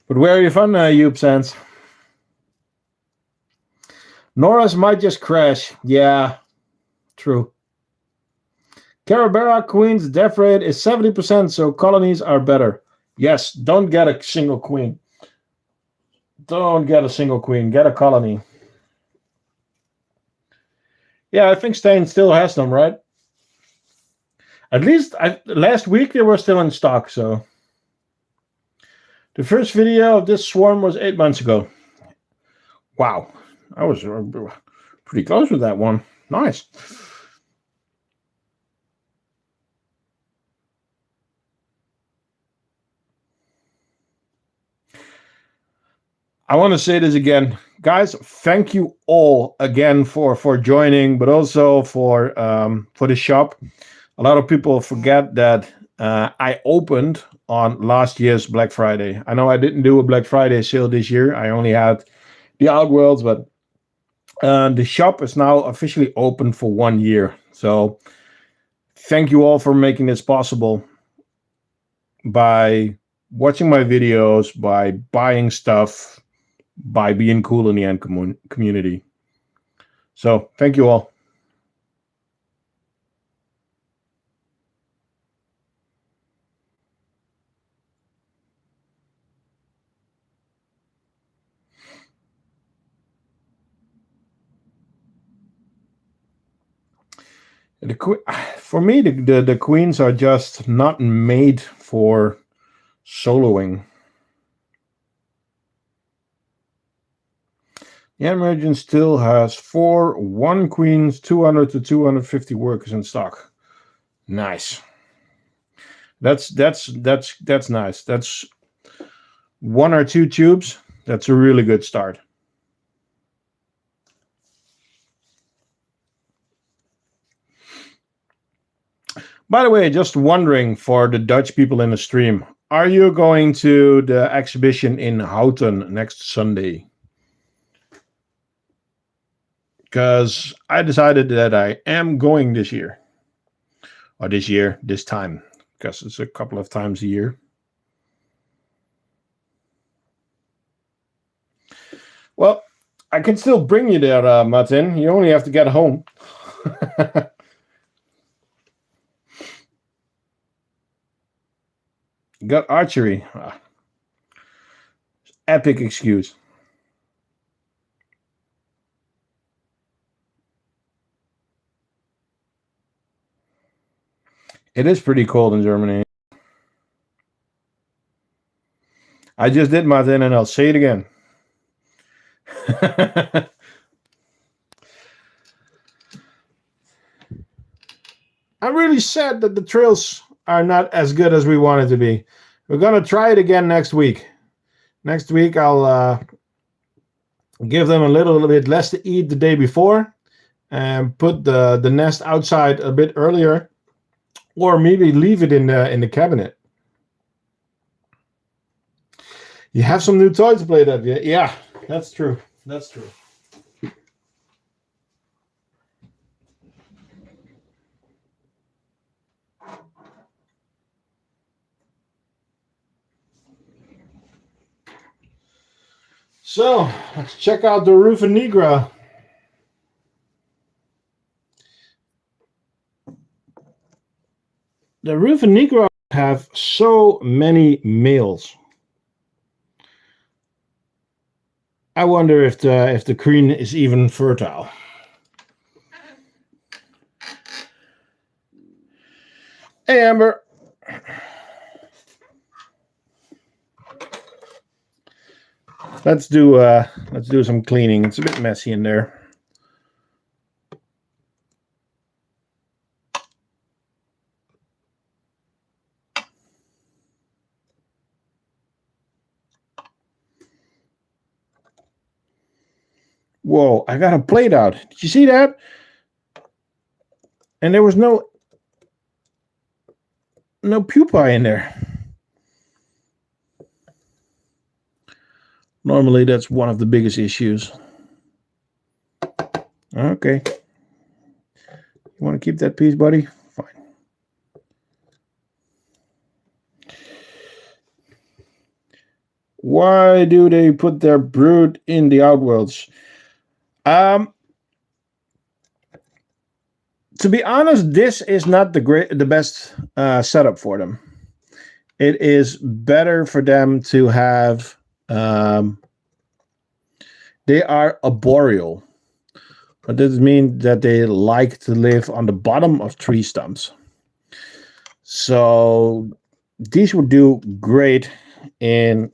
But where are you from, Yoop Sands? Norris might just crash. Yeah, true. Carebara Queen's death rate is 70%, so colonies are better. Yes, don't get a single queen. Don't get a single queen. Get a colony. Yeah, I think Stain still has them, right? At least last week they were still in stock, so. The first video of this swarm was 8 months ago. Wow. I was pretty close with that one. Nice. I want to say this again. Guys, thank you all again for joining, but also for the shop. A lot of people forget that I opened on last year's Black Friday. I know I didn't do a Black Friday sale this year. I only had the Outworlds, but the shop is now officially open for 1 year. So thank you all for making this possible by watching my videos, by buying stuff, by being cool in the Ant community. So thank you all. For me, the queens are just not made for soloing. The Emergent still has 1 queens, 200 to 250 workers in stock. Nice. That's nice. That's 1 or 2 tubes. That's a really good start. By the way, just wondering for the Dutch people in the stream, are you going to the exhibition in Houten next Sunday? because I decided that I am going this year. Or this time, because it's a couple of times a year. Well, I can still bring you there, Martin. You only have to get home. Got archery. Epic excuse. It is pretty cold in Germany. I just did, Martin, and I'll say it again. I'm really sad that the trails are not as good as we wanted to be. We're going to try it again next week. Next week, I'll give them a little bit less to eat the day before and put the nest outside a bit earlier, or maybe leave it in the cabinet. You have some new toys to play that. Yeah, that's true. That's true. So, let's check out the Rufa Nigra. The Rufa Nigra have so many males. I wonder if the queen is even fertile. Hey, Amber. Let's do some cleaning. It's a bit messy in there. Whoa, I got a plate out. Did you see that? And there was no pupae in there. Normally, that's one of the biggest issues. Okay. You want to keep that piece, buddy? Fine. Why do they put their brood in the outworlds? To be honest, this is not the best setup for them. It is better for them to have. They are arboreal. But this means that they like to live on the bottom of tree stumps. So these would do great in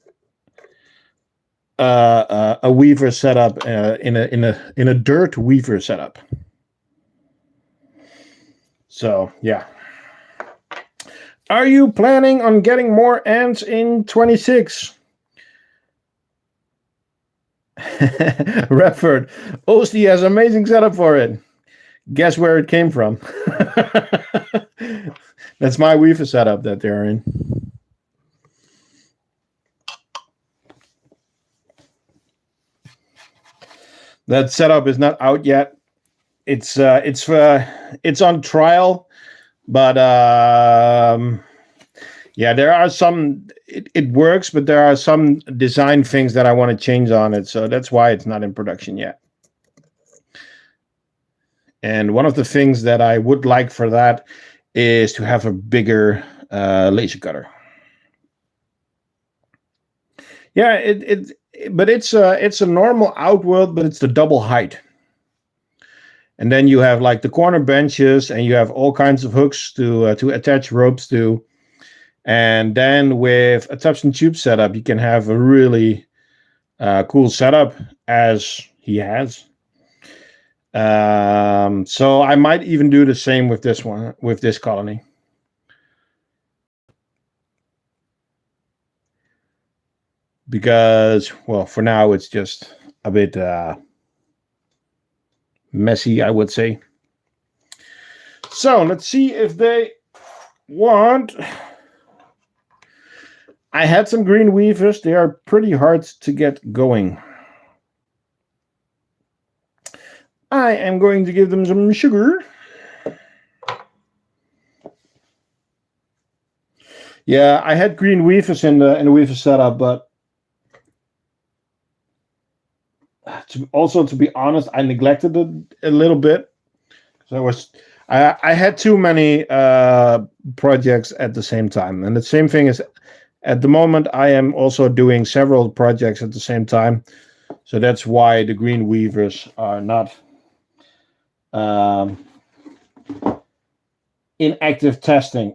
a weaver setup, in a dirt weaver setup. So yeah. Are you planning on getting more ants in 26? Redford, Ostie has amazing setup for it. Guess where it came from? That's my weaver setup that they're in. That setup is not out yet. It's on trial, but yeah, there are some. It works, but there are some design things that I want to change on it, so that's why it's not in production yet. And one of the things that I would like for that is to have a bigger laser cutter. Yeah, but it's a normal outworld, but it's the double height. And then you have like the corner benches, and you have all kinds of hooks to attach ropes to. And then with a tubs and tube setup, you can have a really cool setup, as he has. So I might even do the same with this one, with this colony. Because, well, for now it's just a bit messy, I would say. So let's see if they want. I had some green weavers. They are pretty hard to get going. I am going to give them some sugar. Yeah, I had green weavers in the weaver setup, but to be honest, I neglected it a little bit. So I had too many projects at the same time, and the same thing is at the moment I am also doing several projects at the same time, so that's why the green weavers are not in active testing.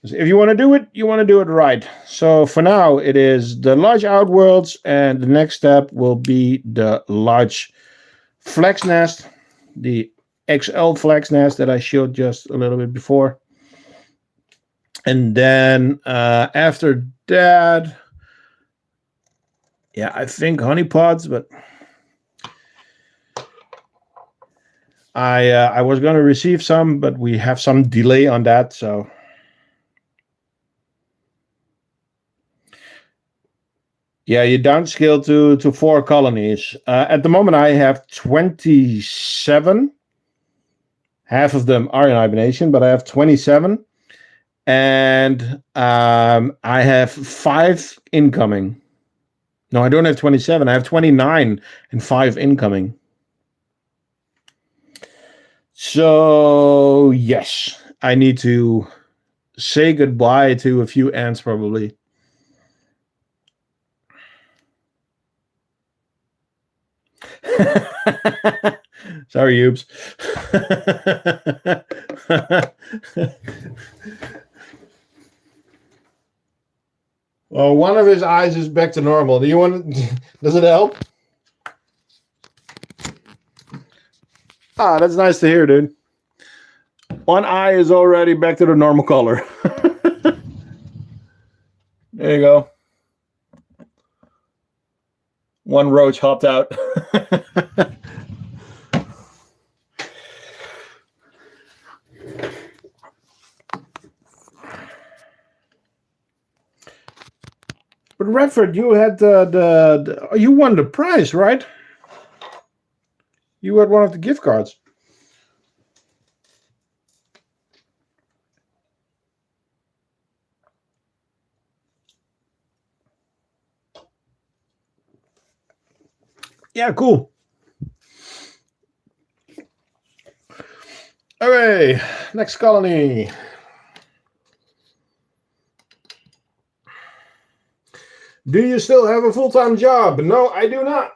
If you want to do it, you want to do it right. So for now, it is the large outworlds, and the next step will be the large flex nest, the XL flex nest that I showed just a little bit before. And then after that, yeah, I think honeypots, but I was going to receive some, but we have some delay on that, so. Yeah, you downscale to 4 colonies. At the moment, I have 27. Half of them are in hibernation, but I have 27. And I have 5 incoming. No, I don't have 27. I have 29 and 5 incoming. So, yes, I need to say goodbye to a few ants probably. Sorry, Yoobs. Well, one of his eyes is back to normal. Do you want? Does it help? Ah, that's nice to hear, dude. One eye is already back to the normal color. There you go. One roach hopped out. But Redford, you had you won the prize, right? You had one of the gift cards. Yeah, cool. Okay, next colony. Do you still have a full-time job? No, I do not.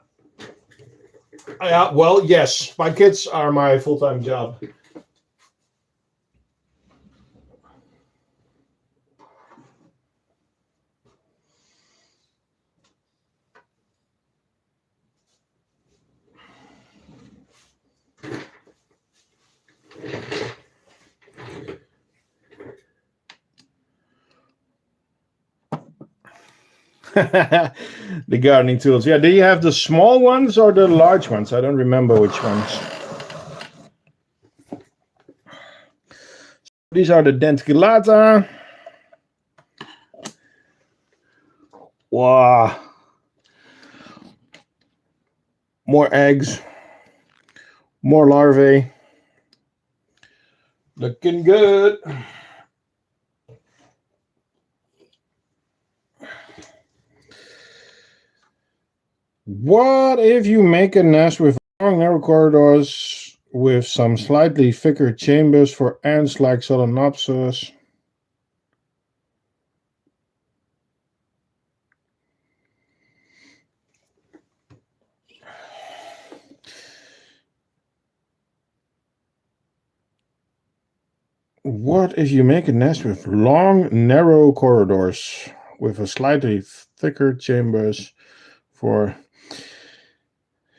Well, yes, my kids are my full-time job. The gardening tools. Yeah, do you have the small ones or the large ones? I don't remember which ones. These are the denticulata. Wow. More eggs. More larvae. Looking good. What if you make a nest with long narrow corridors with some slightly thicker chambers for ants like Solenopsis? What if you make a nest with long narrow corridors with a slightly thicker chambers for...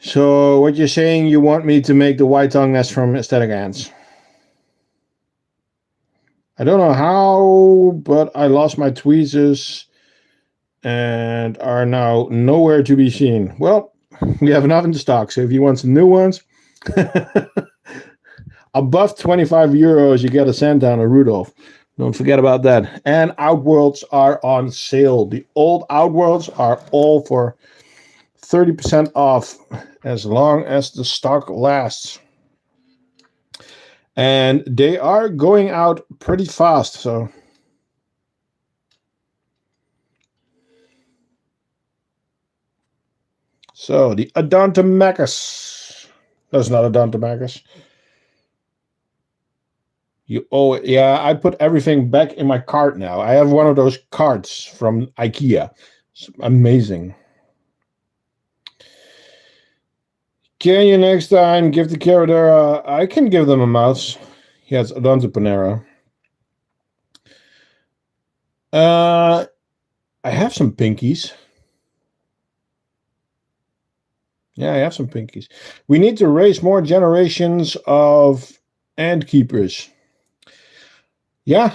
So what you're saying, you want me to make the white tongue nest from aesthetic ants? I don't know how, but I lost my tweezers and are now nowhere to be seen. Well, we have enough in the stock, so if you want some new ones, above 25 euros, you get a Sandown or Rudolph. Don't forget about that. And Outworlds are on sale. The old Outworlds are all for 30% off as long as the stock lasts. And they are going out pretty fast, so. So the Odontomachus. That's not Odontomachus. Yeah, I put everything back in my cart now. I have one of those carts from IKEA. It's amazing. Can you next time give the Carebara? I can give them a mouse. Yes, Odontopanera. I have some pinkies. Yeah, I have some pinkies. We need to raise more generations of ant keepers. Yeah,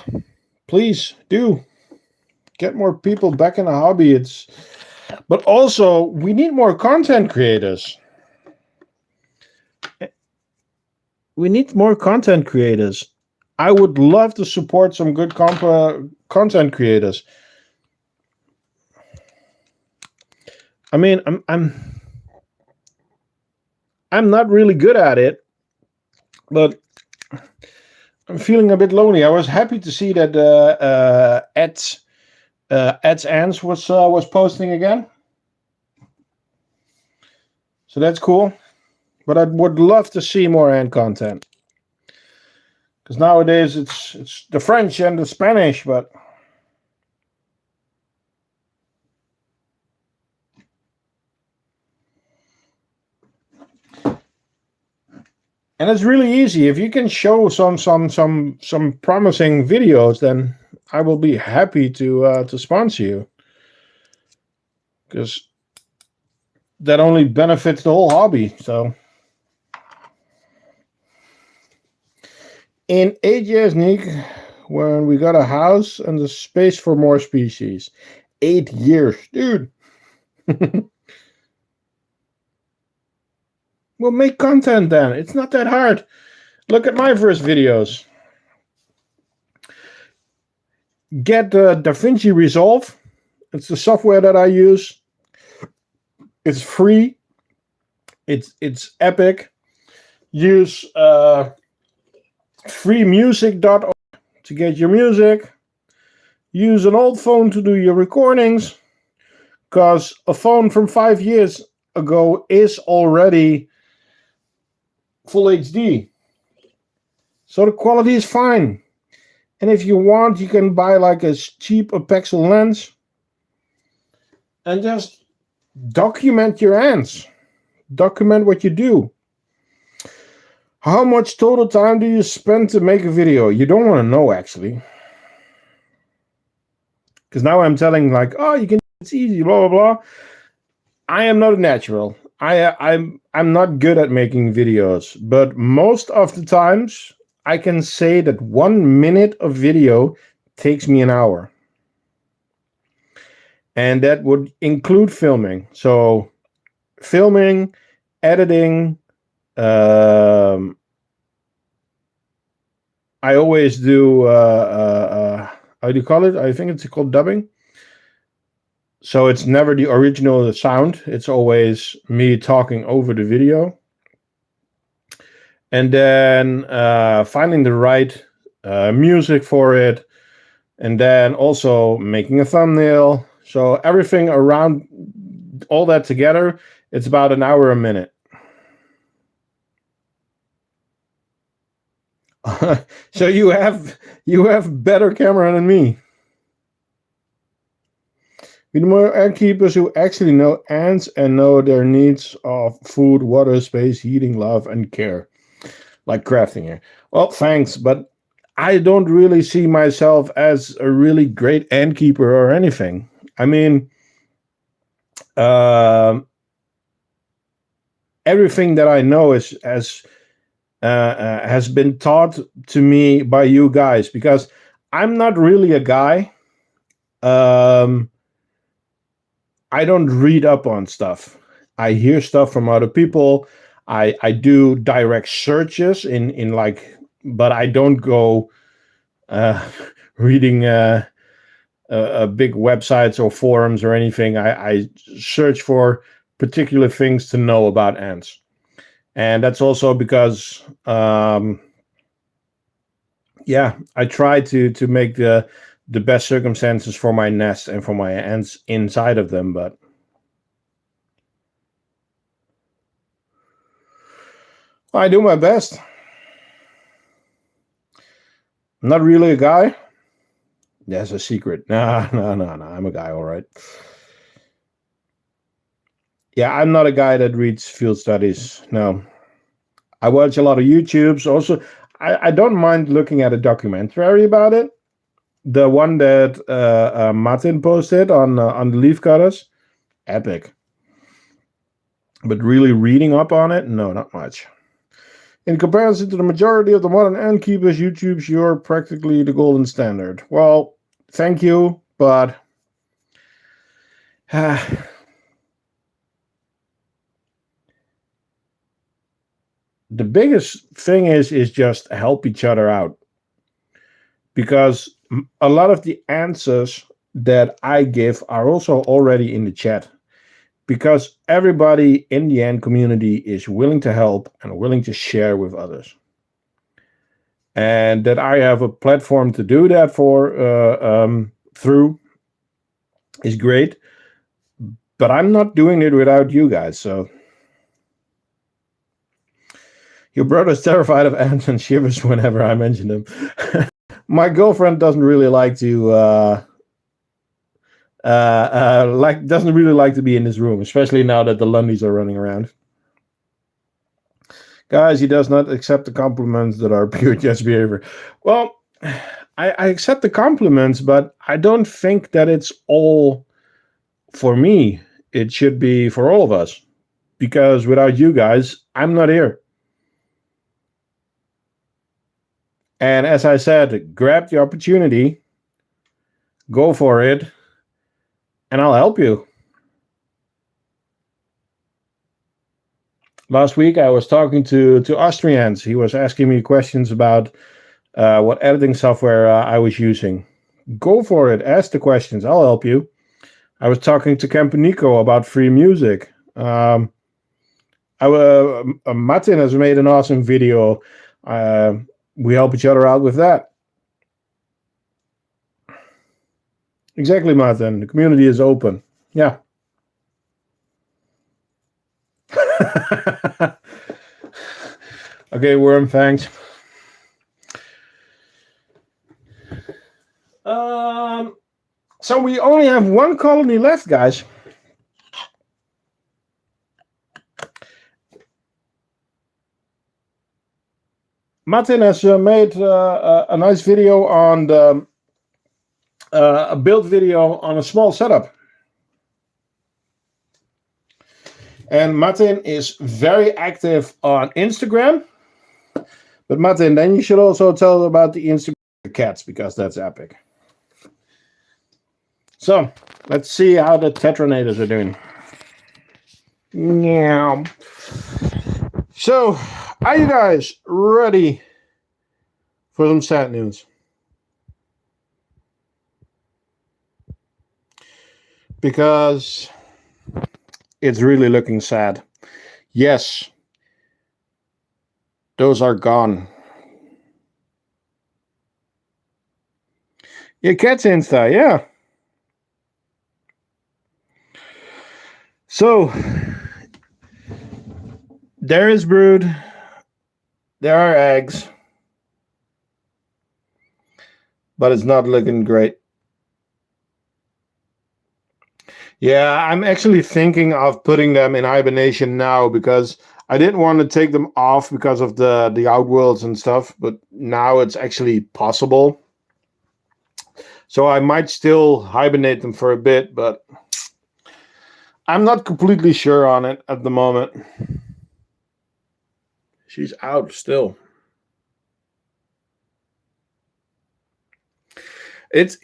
please do. Get more people back in the hobby. But also, we need more content creators. We need more content creators. I would love to support some good content creators. I mean, I'm not really good at it, but I'm feeling a bit lonely. I was happy to see that Ed's Ants was posting again, so that's cool. But I would love to see more ant content, because nowadays it's the French and the Spanish, but. And it's really easy. If you can show some promising videos, then I will be happy to sponsor you, because that only benefits the whole hobby. So, in 8 years, Nick, when we got a house and the space for more species, 8 years, dude. Well, make content then. It's not that hard. Look at my first videos. Get DaVinci Resolve. It's the software that I use. It's free. It's epic. Use freemusic.org to get your music. Use an old phone to do your recordings, because a phone from 5 years ago is already full HD, so the quality is fine. And if you want, you can buy like a cheap pixel lens and just document your ants. Document what you do. How much total time do you spend to make a video? You don't want to know, actually, because now I'm telling like, oh, you can, it's easy, blah blah blah. I am not a natural. I'm not good at making videos, but most of the times I can say that 1 minute of video takes me an hour. And that would include filming. So filming, editing, I always do, how do you call it? I think it's called dubbing. So it's never the original sound. It's always me talking over the video. And then finding the right music for it. And then also making a thumbnail. So everything around all that together, it's about an hour a minute. So you have better camera than me. We need more ant keepers who actually know ants and know their needs of food, water, space, heating, love, and care. Like crafting here. Well, thanks, but I don't really see myself as a really great ant keeper or anything. I mean, everything that I know has been taught to me by you guys, because I'm not really a guy. I don't read up on stuff. I hear stuff from other people. I do direct searches in like, but I don't go reading big websites or forums or anything. I search for particular things to know about ants. And that's also because, I try to make the best circumstances for my nest and for my ants inside of them, but I do my best. I'm not really a guy. That's a secret. No. I'm a guy, all right. Yeah, I'm not a guy that reads field studies. No. I watch a lot of YouTubes. Also, I don't mind looking at a documentary about it. The one that Martin posted on the leaf cutters, epic. But really reading up on it, no, not much. In comparison to the majority of the modern ant keepers, YouTubes, you're practically the golden standard. Well, thank you, but the biggest thing is just help each other out. Because a lot of the answers that I give are also already in the chat. Because everybody in the ant community is willing to help and willing to share with others. And that I have a platform to do that through is great. But I'm not doing it without you guys, so. Your brother's terrified of ants and shivers whenever I mention them. My girlfriend doesn't really like to doesn't really like to be in this room, especially now that the Lundies are running around. Guys, he does not accept the compliments that are pure judge behavior. Well, I accept the compliments, but I don't think that it's all for me. It should be for all of us. Because without you guys, I'm not here. And as I said, grab the opportunity, go for it, and I'll help you. Last week, I was talking to Austrians. He was asking me questions about what editing software I was using. Go for it. Ask the questions. I'll help you. I was talking to Campanico about free music. Martin has made an awesome video. We help each other out with that. Exactly, Martin. The community is open. Yeah. Okay, Worm, thanks. So we only have one colony left, guys. Martin has made a nice video on a build video on a small setup. And Martin is very active on Instagram. But Martin, then you should also tell about the Instagram cats, because that's epic. So, let's see how the tetranators are doing. Yeah. So, are you guys ready for some sad news? Because it's really looking sad. Yes, those are gone. Your cat's Insta, yeah. So, there is brood. There are eggs. But it's not looking great. Yeah, I'm actually thinking of putting them in hibernation now, because I didn't want to take them off because of the outworlds and stuff, but now it's actually possible. So I might still hibernate them for a bit, but I'm not completely sure on it at the moment. She's out still. It's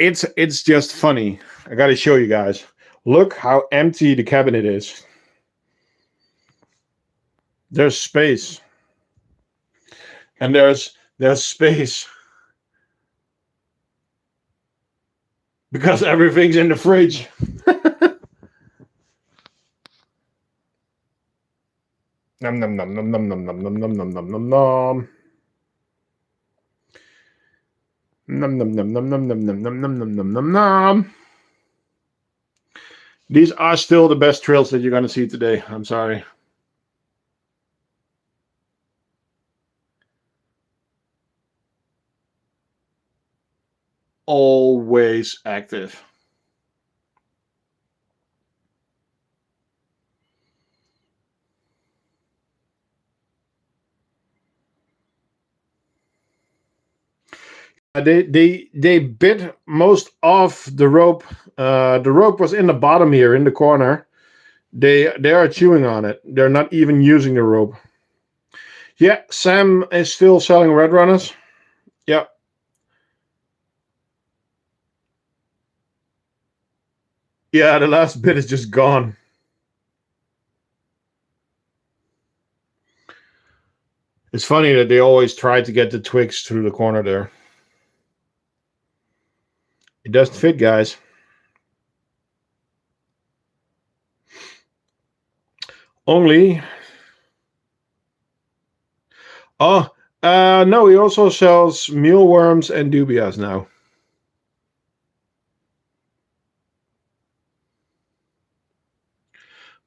just funny. I gotta show you guys. Look how empty the cabinet is. There's space. And there's space. Because everything's in the fridge. Nom nom nom nom nom nom nom nom nom nom nom nom nom. Nom nom nom nom nom nom nom nom nom nom nom nom nom. These are still the best trails that you're going to see today. I'm sorry. Always active. They bit most of the rope. The rope was in the bottom here in the corner. They are chewing on it. They're not even using the rope. Yeah, Sam is still selling red runners. Yeah. Yeah, the last bit is just gone. It's funny that they always try to get the twigs through the corner there. It doesn't fit, guys. Only. Oh, no, he also sells mealworms and dubias now.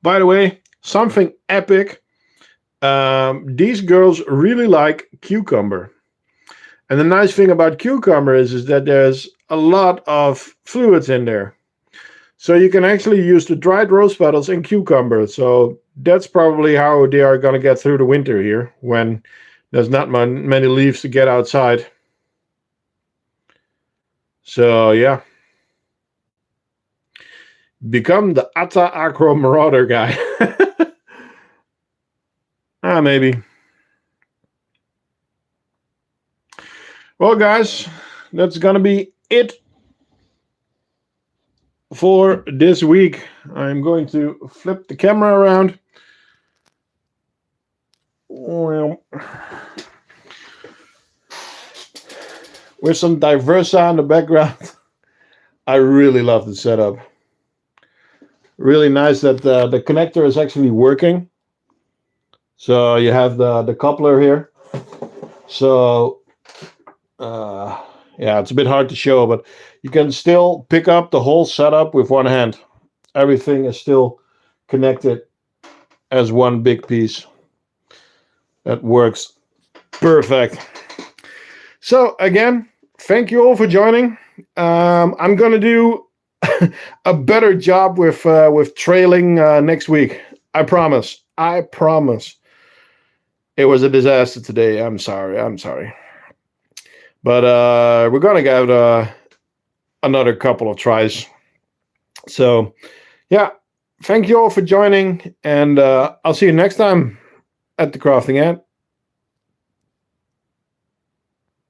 By the way, something epic. These girls really like cucumber. And the nice thing about cucumber is that there's a lot of fluids in there. So you can actually use the dried rose petals and cucumber. So that's probably how they are going to get through the winter here when there's not many leaves to get outside. So yeah. Become the Atta Acro Marauder guy. Maybe. Well, guys, that's going to be it for this week. I'm going to flip the camera around. Well, with some Diversa in the background. I really love the setup. Really nice that the connector is actually working. So you have the coupler here. So yeah, it's a bit hard to show, but you can still pick up the whole setup with one hand. Everything is still connected as one big piece. That works perfect. So again, thank you all for joining. I'm gonna do a better job with trailing next week. I promise. I promise. It was a disaster today. I'm sorry. But we're gonna get another couple of tries. So yeah, thank you all for joining, and I'll see you next time at the Crafting Ant.